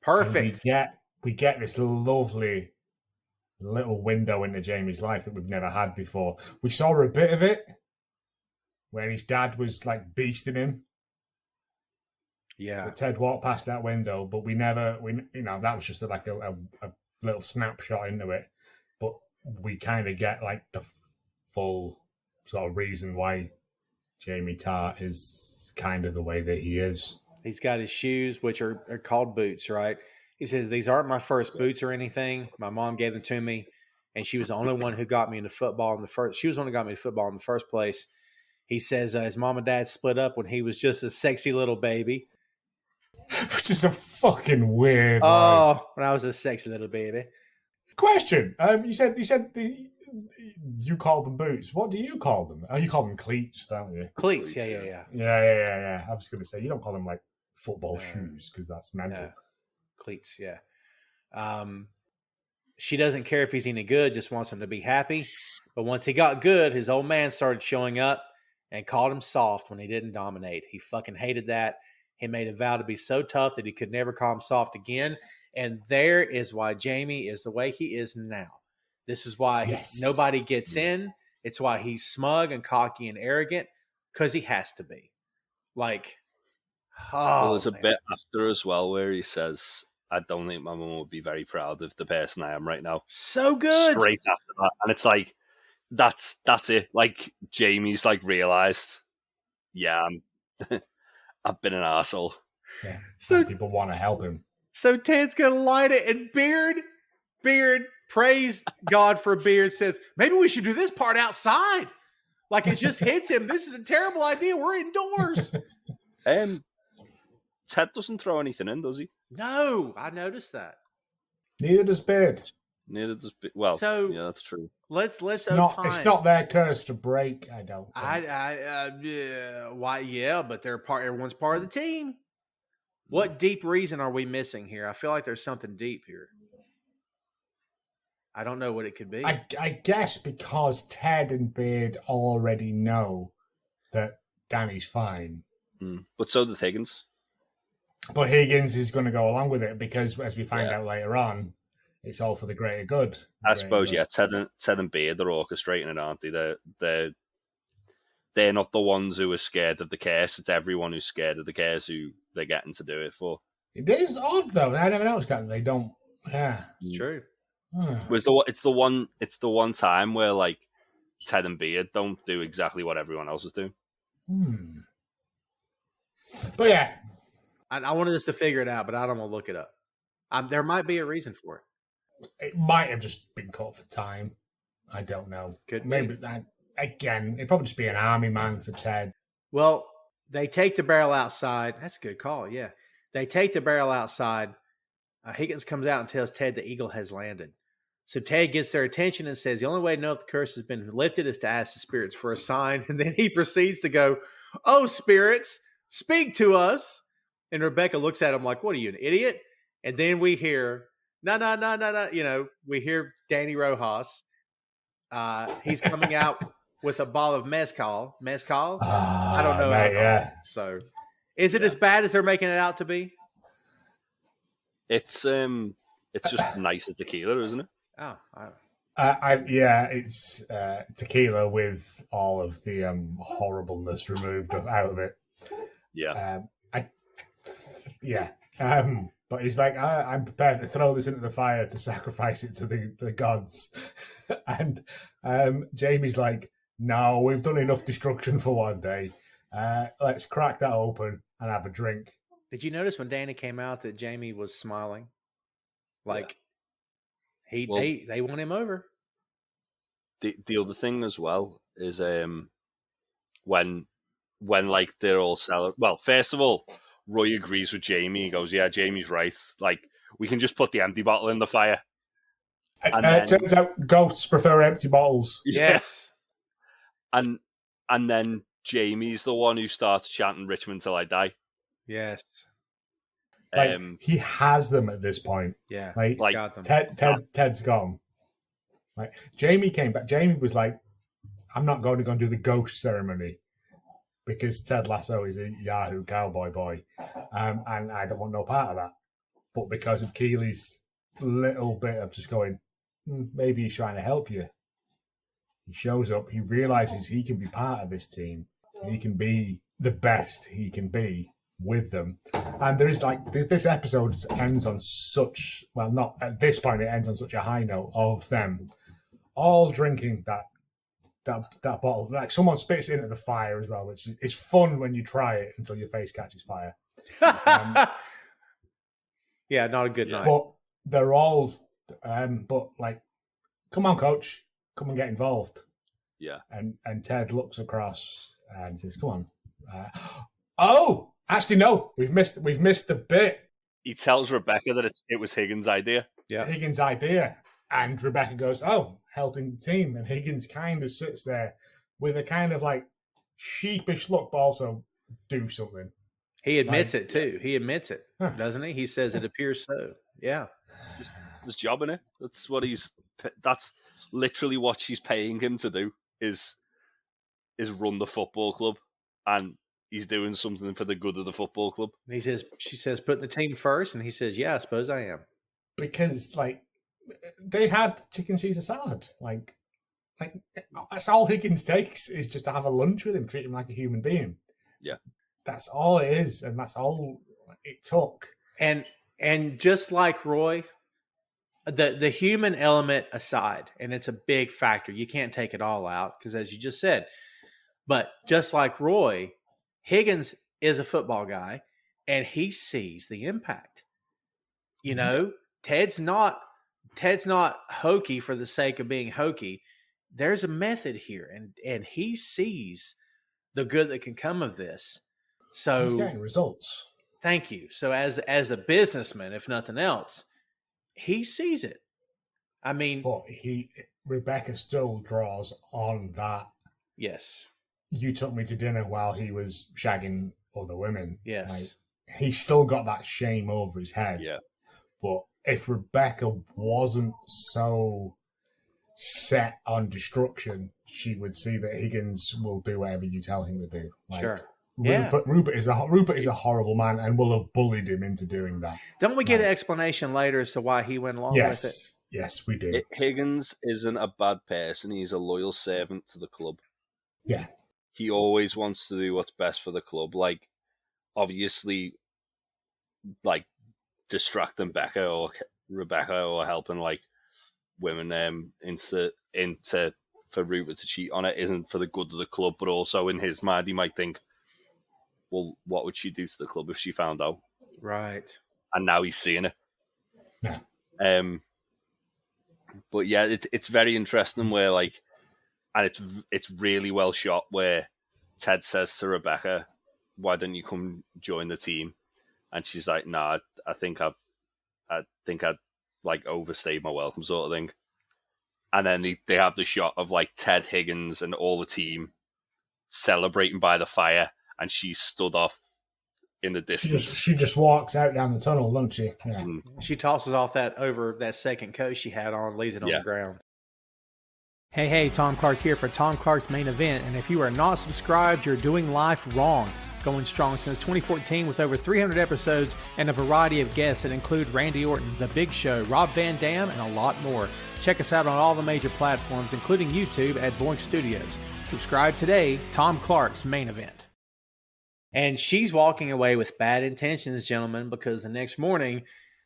And we get this lovely little window into Jamie's life that we've never had before. We saw a bit of it where his dad was like beasting him. Yeah. But Ted walked past that window, but that was just like a little snapshot into it. But we kind of get like the full sort of reason why Jamie Tartt is kind of the way that he is. He's got his shoes, which are called boots, right? He says, these aren't my first boots or anything. My mom gave them to me, and she was the only one who got me into football She was the one who got me into football in the first place. He says his mom and dad split up when he was just a sexy little baby. Which is a fucking weird line. When I was a sexy little baby. Question. You said you call them boots. What do you call them? Oh, you call them cleats, don't you? Cleats, yeah. Yeah. I was going to say, you don't call them like football shoes, because that's mental. No. Cleats, yeah. She doesn't care if he's any good, just wants him to be happy. But once he got good, his old man started showing up and called him soft when he didn't dominate. He fucking hated that. He made a vow to be so tough that he could never call him soft again. And there is why Jamie is the way he is now. This is why nobody gets in. It's why he's smug and cocky and arrogant, because he has to be. Like, well, there's a bit after as well where he says, I don't think my mum would be very proud of the person I am right now. So good. Straight after that. And it's like, that's it. Like, Jamie's like realised, I've been an arsehole. Yeah. So people want to help him. So Ted's going to light it, and Beard, praise God for Beard, says, maybe we should do this part outside. Like, it just hits him. This is a terrible idea. We're indoors. Ted doesn't throw anything in, does he? No, I noticed that. Neither does Beard. Well, so, yeah, that's true. Let's it's not their curse to break, I don't think. Why? Yeah, but everyone's part of the team. What deep reason are we missing here? I feel like there's something deep here. I don't know what it could be. I guess because Ted and Beard already know that Dani's fine. But so did Higgins. But Higgins is going to go along with it because, as we find out later on, it's all for the greater good. I suppose, Ted and Beard are orchestrating it, aren't they? They're not the ones who are scared of the curse. It's everyone who's scared of the curse who they're getting to do it for. It is odd, though. I never noticed that. They don't. Yeah. It's true. It's the one time where, like, Ted and Beard don't do exactly what everyone else is doing. But yeah. I wanted us to figure it out, but I don't want to look it up. There might be a reason for it. It might have just been caught for time. I don't know. Maybe that again. It'd probably just be an army man for Ted. Well, they take the barrel outside. That's a good call. Yeah, they take the barrel outside. Higgins comes out and tells Ted the eagle has landed. So Ted gets their attention and says the only way to know if the curse has been lifted is to ask the spirits for a sign. And then he proceeds to go, "Oh, spirits, speak to us." And Rebecca looks at him like, "What are you, an idiot?" And then we hear, no. You know, we hear Dani Rojas. He's coming out with a bottle of mezcal. I don't know. Mate, yeah. So, is it as bad as they're making it out to be? It's just nicer tequila, isn't it? Oh, it's tequila with all of the horribleness removed out of it. Yeah. But he's like, I'm prepared to throw this into the fire to sacrifice it to the gods. And Jamie's like, no, we've done enough destruction for one day. Let's crack that open and have a drink. Did you notice when Dani came out that Jamie was smiling? Like, they won him over. The other thing as well is when like they're all selling. Well, first of all, Roy agrees with Jamie. He goes, "Yeah, Jamie's right. Like, we can just put the empty bottle in the fire." And it turns out ghosts prefer empty bottles. Yes. And then Jamie's the one who starts chanting "Richmond till I die." Yes. He has them at this point. Yeah. Like got them. Ted's gone. Like, Jamie came back. Jamie was like, "I'm not going to go and do the ghost ceremony because Ted Lasso is a Yahoo cowboy boy, and I don't want no part of that." But because of Keely's little bit of just going, maybe he's trying to help you, he shows up. He realizes he can be part of this team. He can be the best he can be with them. And there is like this episode ends on such, well, not at this point, it ends on such a high note of them all drinking that bottle. Like, someone spits it into the fire as well, which is fun when you try it until your face catches fire. Yeah, not a good night. But they're all but like, come on, coach, come and get involved. Yeah. And Ted looks across and says, "Come on." Actually, no, we've missed the bit. He tells Rebecca that it was Higgins' idea. Yeah. Higgins' idea. And Rebecca goes, "Oh, helping the team." And Higgins kind of sits there with a kind of like sheepish look, but also do something. He admits it too. He admits it, Huh. doesn't he? He says it appears so. Yeah. It's his job, innit? That's literally what she's paying him to do is run the football club, and he's doing something for the good of the football club. She says, putting the team first, and he says, yeah, I suppose I am. Because like they had chicken Caesar salad, like that's all Higgins takes is just to have a lunch with him, treat him like a human being. Yeah, that's all it is, and that's all it took. And just like Roy, the human element aside, and it's a big factor. You can't take it all out because, as you just said, but just like Roy, Higgins is a football guy, and he sees the impact. You know, Ted's not hokey for the sake of being hokey. There's a method here, and he sees the good that can come of this. So he's getting results. Thank you. So as a businessman, if nothing else, he sees it. I mean, but Rebecca still draws on that. Yes. You took me to dinner while he was shagging other women. Yes. Like, he's still got that shame over his head. Yeah. But if Rebecca wasn't so set on destruction, she would see that Higgins will do whatever you tell him to do. Like, sure. Rupert is a horrible man and will have bullied him into doing that. Don't we get an explanation later as to why he went along with it? Yes, we do. Higgins isn't a bad person. He's a loyal servant to the club. Yeah. He always wants to do what's best for the club. Like, obviously, like, distracting Rebecca or helping, like, women into for Rupert to cheat on it isn't for the good of the club, but also in his mind, he might think, well, what would she do to the club if she found out? Right. And now he's seeing it. Yeah. But yeah, it's very interesting where, like, and it's really well shot where Ted says to Rebecca, "Why don't you come join the team?" And she's like, "Nah, I think I'd like overstayed my welcome," sort of thing. And then they have the shot of like Ted, Higgins, and all the team celebrating by the fire, and she's stood off in the distance. She just walks out down the tunnel, doesn't she? Yeah. She tosses off that second coat she had on, leaves it on the ground. Hey, Tom Clark here for Tom Clark's Main Event, and if you are not subscribed, you're doing life wrong. Going strong since 2014 with over 300 episodes and a variety of guests that include Randy Orton, The Big Show, Rob Van Dam, and a lot more. Check us out on all the major platforms, including YouTube at Boink Studios. Subscribe today, Tom Clark's Main Event. And she's walking away with bad intentions, gentlemen, because the next morning,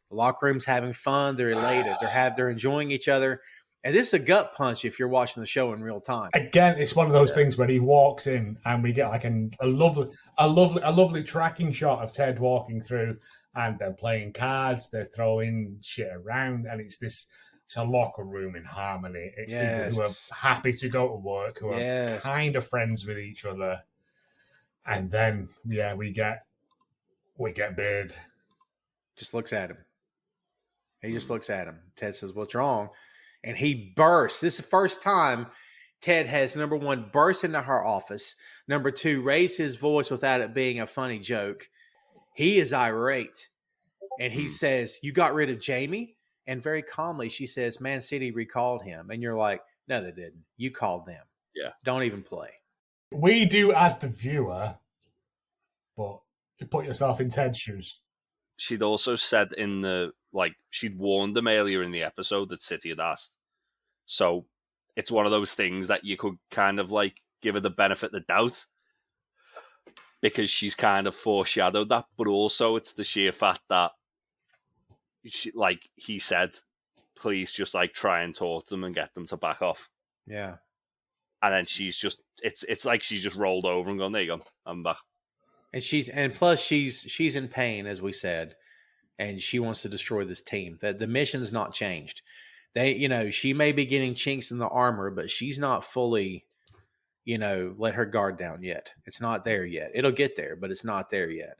the locker room's having fun. They're elated. They're enjoying each other. And this is a gut punch if you're watching the show in real time. Again, it's one of those things where he walks in and we get like a lovely tracking shot of Ted walking through, and they're playing cards, they're throwing shit around, and it's a locker room in harmony. It's people who are happy to go to work, who are kind of friends with each other. And then we get Beard. Just looks at him. He just looks at him. Ted says, "What's wrong?" And he bursts. This is the first time Ted has, number one, burst into her office. Number two, raised his voice without it being a funny joke. He is irate. And he says, "You got rid of Jamie?" And very calmly, she says, "Man City recalled him." And you're like, "No, they didn't. You called them. Yeah. Don't even play." We do as the viewer, but you put yourself in Ted's shoes. She'd also said she'd warned them earlier in the episode that City had asked. So it's one of those things that you could kind of like give her the benefit of the doubt because she's kind of foreshadowed that. But also it's the sheer fact that he said, please just like try and talk to them and get them to back off. Yeah. And then she's just, it's like she's just rolled over and gone, "There you go, I'm back." And plus she's in pain, as we said, and she wants to destroy this team. That the mission's not changed. She may be getting chinks in the armor, but she's not fully, let her guard down yet. It's not there yet. It'll get there, but it's not there yet.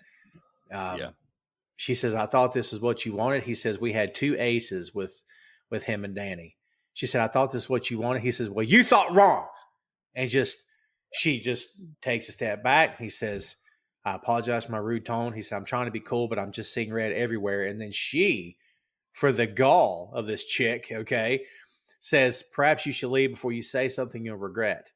She says, "I thought this is what you wanted." He says, "We had two aces with him and Dani." She said, "I thought this is what you wanted." He says, "Well, you thought wrong." And she just takes a step back. He says, I apologize for my rude tone. He said, I'm trying to be cool, but I'm just seeing red everywhere. And then she, for the gall of this chick, okay, says, perhaps you should leave before you say something you'll regret.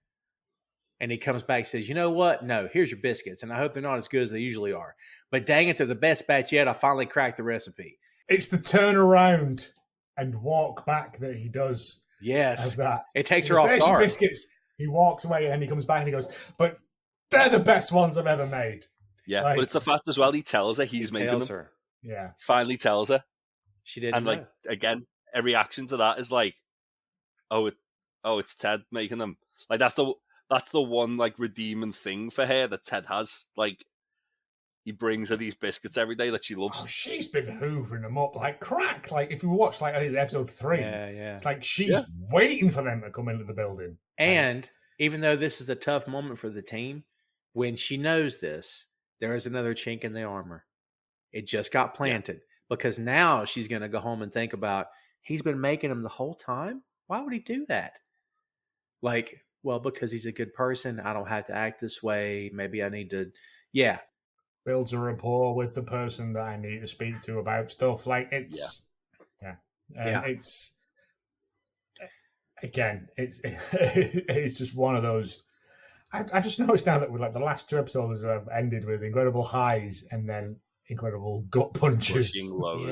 And he comes back and says, you know what? No, here's your biscuits. And I hope they're not as good as they usually are. But dang it, they're the best batch yet. I finally cracked the recipe. It's the turn around and walk back that he does. Yes. As that. It takes her off guard. There's your biscuits. He walks away and he comes back and he goes, but they're the best ones I've ever made. Yeah, but it's the fact as well, he tells her he's making them. Her. Yeah. Finally tells her. She didn't And, know. Again, a reaction to that is like, it's Ted making them. Like, that's the one, redeeming thing for her that Ted has. Like, he brings her these biscuits every day that she loves. Oh, she's been hoovering them up like crack. Like, if you watch, episode 3, it's like she's waiting for them to come into the building. And even though this is a tough moment for the team, when she knows this, there is another chink in the armor. It just got planted because now she's going to go home and think about, he's been making them the whole time? Why would he do that? Well, because he's a good person. I don't have to act this way. Maybe I need to, builds a rapport with the person that I need to speak to about stuff. It's again, it's just one of those. I've just noticed now that with the last 2 episodes have ended with incredible highs and then incredible gut punches. Pushing lows.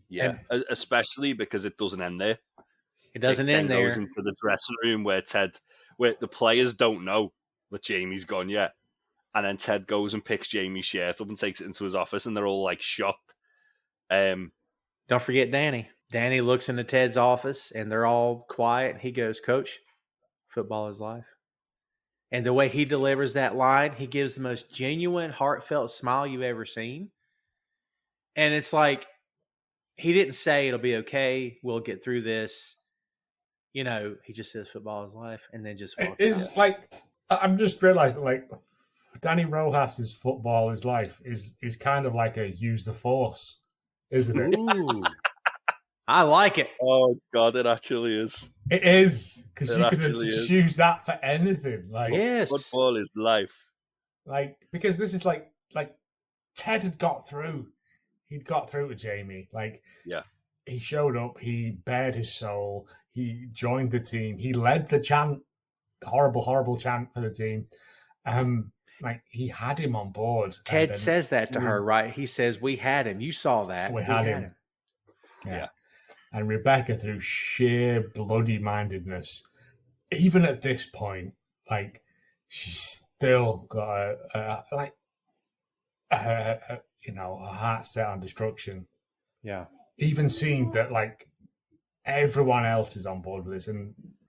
Yes. Especially because it doesn't end there. It doesn't end there. It goes into the dressing room where the players don't know that Jamie's gone yet. And then Ted goes and picks Jamie's shirt up and takes it into his office and they're all shocked. Don't forget Dani. Dani looks into Ted's office and they're all quiet. He goes, Coach, football is life. And the way he delivers that line, he gives the most genuine, heartfelt smile you've ever seen. And it's like, he didn't say it'll be okay. We'll get through this. He just says football is life and then just walks out. I'm just realizing Dani Rojas' football is life is kind of like a use the force, isn't it? Ooh. I like it. Oh God, it actually is. It is because you could just use that for anything. Yes, football is life. Because this is like Ted had got through. He'd got through to Jamie. He showed up. He bared his soul. He joined the team. He led the chant, horrible, horrible chant for the team. He had him on board. Ted says that to her, right? He says, "We had him. You saw that. We had him." Yeah. And Rebecca, through sheer bloody mindedness, even at this point, she's still got a heart set on destruction. Yeah. Even seeing that everyone else is on board with this,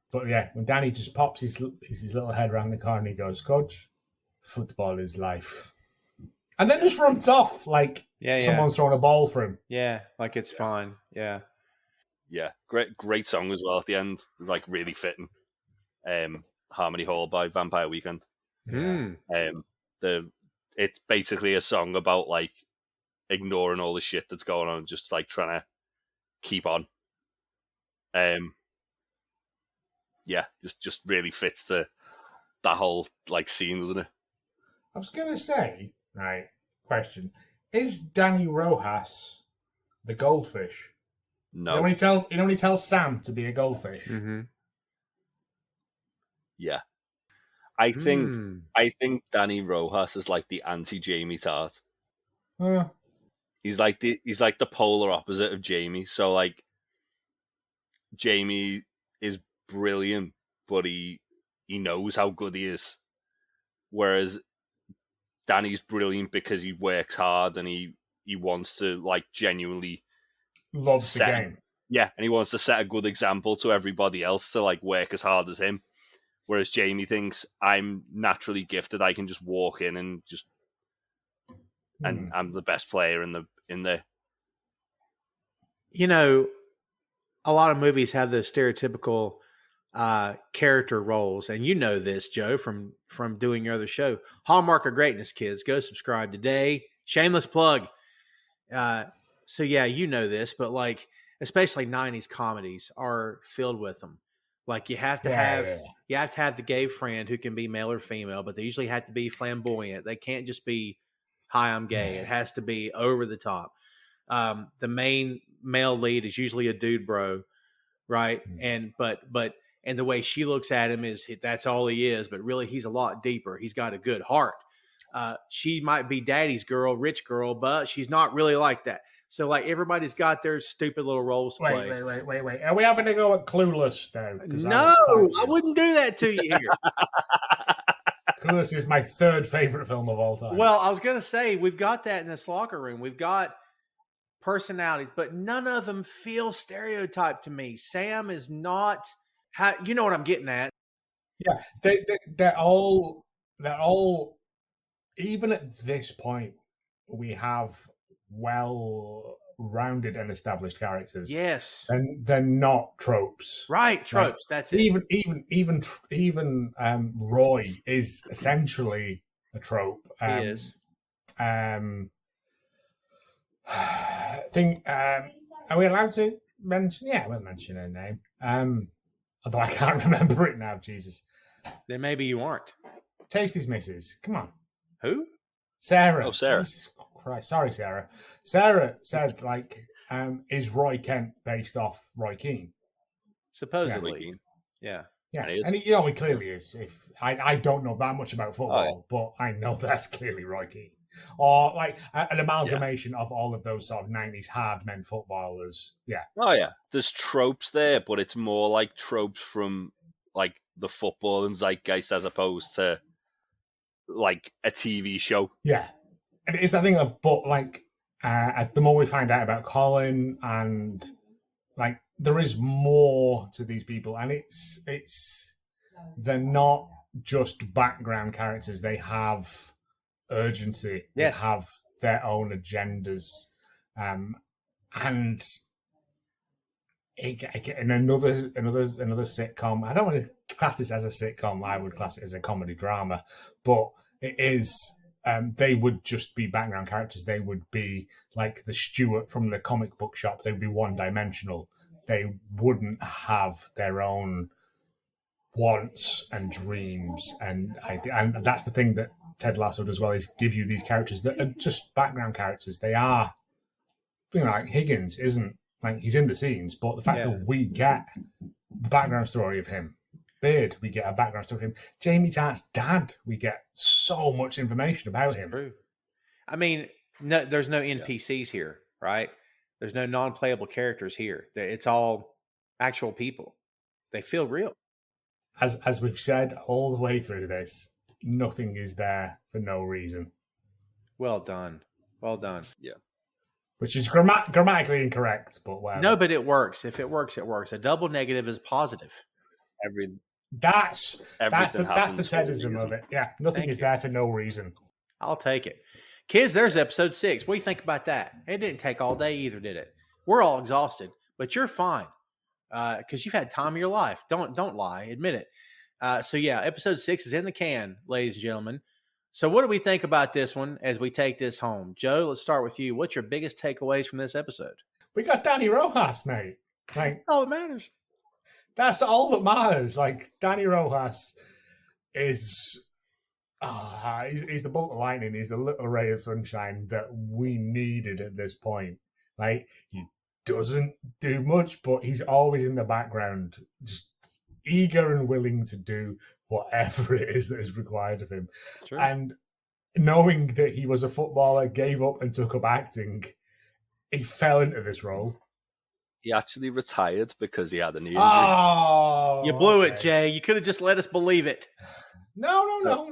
but when Dani just pops his little head around the corner and he goes, Coach, football is life, and then just runs off someone's throwing a ball for him. Yeah, it's fine. Yeah. Yeah, great song as well at the end, really fitting. Harmony Hall by Vampire Weekend. Mm. It's basically a song about ignoring all the shit that's going on, and just trying to keep on. Just really fits that whole scene, doesn't it? I was gonna say, question: is Dani Rojas the goldfish? No. When he tells Sam to be a goldfish. Mm-hmm. Yeah. I think Dani Rojas is the anti-Jamie Tartt. He's the polar opposite of Jamie. So Jamie is brilliant, but he knows how good he is. Whereas Dani's brilliant because he works hard and he wants to genuinely loves the game. Yeah, and he wants to set a good example to everybody else to work as hard as him. Whereas Jamie thinks, I'm naturally gifted. I can just walk in and just and I'm the best player in there. A lot of movies have the stereotypical character roles, and this, Joe, from doing your other show. Hallmark of Greatness, kids. Go subscribe today. Shameless plug. So yeah, this, but especially 90s comedies are filled with them. Like you have to have the gay friend who can be male or female, but they usually have to be flamboyant. They can't just be, "Hi, I'm gay." It has to be over the top. The main male lead is usually a dude bro, right? And the way she looks at him is that's all he is, but really he's a lot deeper. He's got a good heart. She might be daddy's girl, rich girl, but she's not really like that. So like everybody's got their stupid little roles to play. Wait. Are we having to go at Clueless now? No, I wouldn't do that to you here. Clueless is my third favorite film of all time. Well, I was going to say, we've got that in this locker room. We've got personalities, but none of them feel stereotyped to me. Sam is not, you know what I'm getting at. Yeah, they're all, even at this point, we have well-rounded and established characters. Yes. And they're not tropes. Right, tropes, that's it. Even Roy is essentially a trope. He is. Are we allowed to mention? Yeah, we'll mention her name. Although I can't remember it now, Jesus. Then maybe you aren't. Tasty's missus. Come on. Who? Sarah. Oh, Sarah. Jesus Christ. Sorry, Sarah. Sarah said, is Roy Kent based off Roy Keane? Supposedly. Yeah. Yeah. And he clearly is. If I don't know that much about football, but I know that's clearly Roy Keane. Or like an amalgamation of all of those sort of 90s hard men footballers. Yeah. Oh, yeah. There's tropes there, but it's more like tropes from like the football and zeitgeist as opposed to like a TV show. Yeah. And it's that thing of, but like, the more we find out about Colin and like, there is more to these people, and they're not just background characters. They have urgency. Yes. They have their own agendas. And in another sitcom, I don't want to class this as a sitcom. I would class it as a comedy drama, but it is. They would just be background characters. They would be like the Stuart from the comic book shop. They would be one-dimensional. They wouldn't have their own wants and dreams. And that's the thing that Ted Lasso does well, is give you these characters that are just background characters. They are, like Higgins isn't, like he's in the scenes, but the fact that we get the background story of him, Beard, we get a background story of him. Jamie Tartt's dad, we get so much information about him. True. I mean, there's no NPCs here, right? There's no non-playable characters here. It's all actual people. They feel real. As we've said all the way through this, nothing is there for no reason. Well done. Well done. Yeah. Which is grammatically incorrect, but whatever. No, but it works. If it works, it works. A double negative is positive. That's the Tedism of it. Yeah, nothing is there for no reason. I'll take it. Kids, there's episode 6. What do you think about that? It didn't take all day either, did it? We're all exhausted, but you're fine because you've had time of your life. Don't lie. Admit it. So, yeah, episode 6 is in the can, ladies and gentlemen. So what do we think about this one as we take this home? Joe, let's start with you. What's your biggest takeaways from this episode? We got Dani Rojas, mate. Like, all that matters. That's all that matters. Like, Dani Rojas is... he's the bolt of lightning. He's the little ray of sunshine that we needed at this point. Like, he doesn't do much, but he's always in the background, just eager and willing to do whatever it is that is required of him. True. And knowing that he was a footballer, gave up and took up acting, he fell into this role. He actually retired because he had a knee injury. Oh, you blew it, Jay. You could have just let us believe it. No. Oh,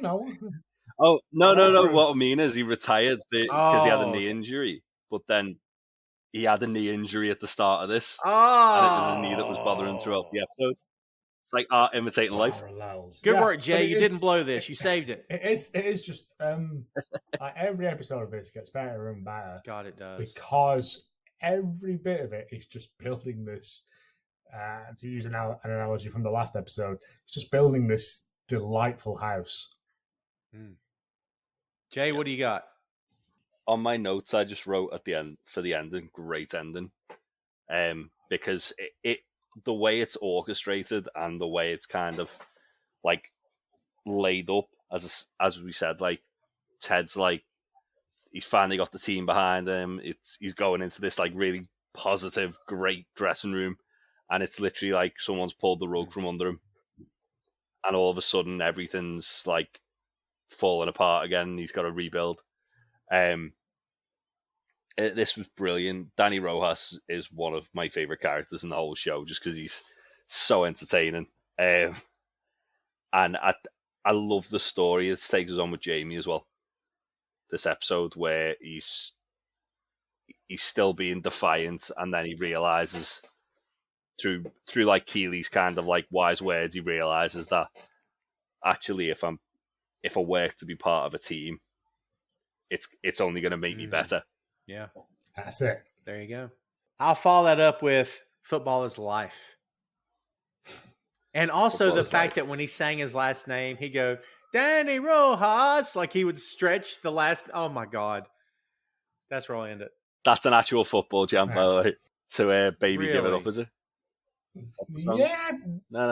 no. What I mean is he retired because he had a knee injury, but then he had a knee injury at the start of this. And it was his knee that was bothering him throughout the episode. It's like art imitating life. Good work, Jay. You didn't blow this. You saved it. It is just like every episode of this gets better and better. God, it does. Because every bit of it is just building this, to use an analogy from the last episode, it's just building this delightful house. Jay, what do you got? On my notes, I just wrote at the end for the ending, great ending, because the way it's orchestrated and the way it's kind of like laid up, as we said, like Ted's like he's finally got the team behind him. He's going into this like really positive, great dressing room, and it's literally like someone's pulled the rug from under him, and all of a sudden everything's like falling apart again. He's got to rebuild. This was brilliant. Dani Rojas is one of my favorite characters in the whole show, just because he's so entertaining. And I love the story it takes us on with Jamie as well. This episode where he's still being defiant, and then he realizes through like Keely's kind of like wise words, he realizes that actually if I work to be part of a team, it's only going to make me better. Yeah. That's it. There you go. I'll follow that up with football is life. And also Football the is fact life. that when he's saying his last name, he'd go, Dani Rojas, like he would stretch the last. Oh my God. That's where I'll end it. That's an actual football jam, by the way. To Baby Give It Really? Up, is it? Yeah. No.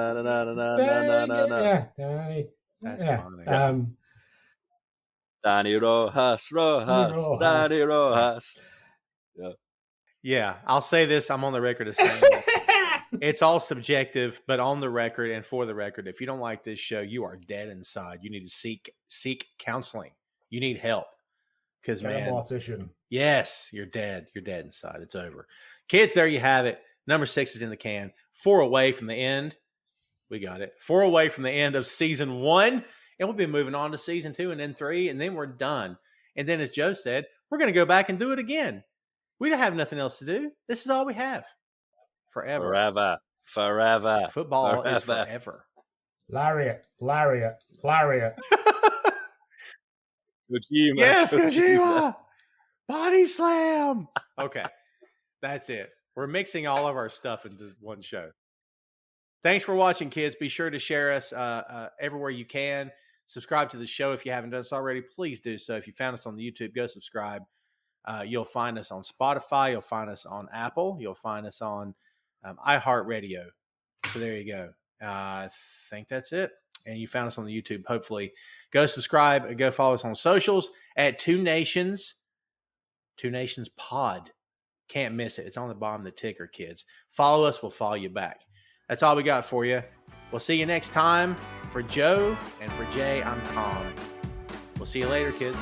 Yeah. Dani. That's Yeah. funny. Dani Rojas, Dani Rojas. Yeah, I'll say this. I'm on the record as saying that. It's all subjective, but on the record and for the record, if you don't like this show, you are dead inside. You need to seek counseling. You need help. Because, Get man, a mortician. yes, you're dead. You're dead inside. It's over. Kids, there you have it. Number 6 is in the can. 4 away from the end. We got it. 4 away from the end of season 1. And we'll be moving on to season 2 and then 3, and then we're done. And then, as Joe said, we're going to go back and do it again. We don't have nothing else to do. This is all we have. Forever. Football is forever. Lariat. Kojima. Yes, Kojima. Body slam. Okay. That's it. We're mixing all of our stuff into one show. Thanks for watching, kids. Be sure to share us everywhere you can. Subscribe to the show if you haven't done so already. Please do so. If you found us on the YouTube, go subscribe. You'll find us on Spotify. You'll find us on Apple. You'll find us on iHeartRadio. So there you go. I think that's it. And you found us on the YouTube, hopefully. Go subscribe and go follow us on socials at 2 Nations. 2 Nations Pod. Can't miss it. It's on the bottom of the ticker, kids. Follow us. We'll follow you back. That's all we got for you. We'll see you next time. For Joe and for Jay, I'm Tom. We'll see you later, kids.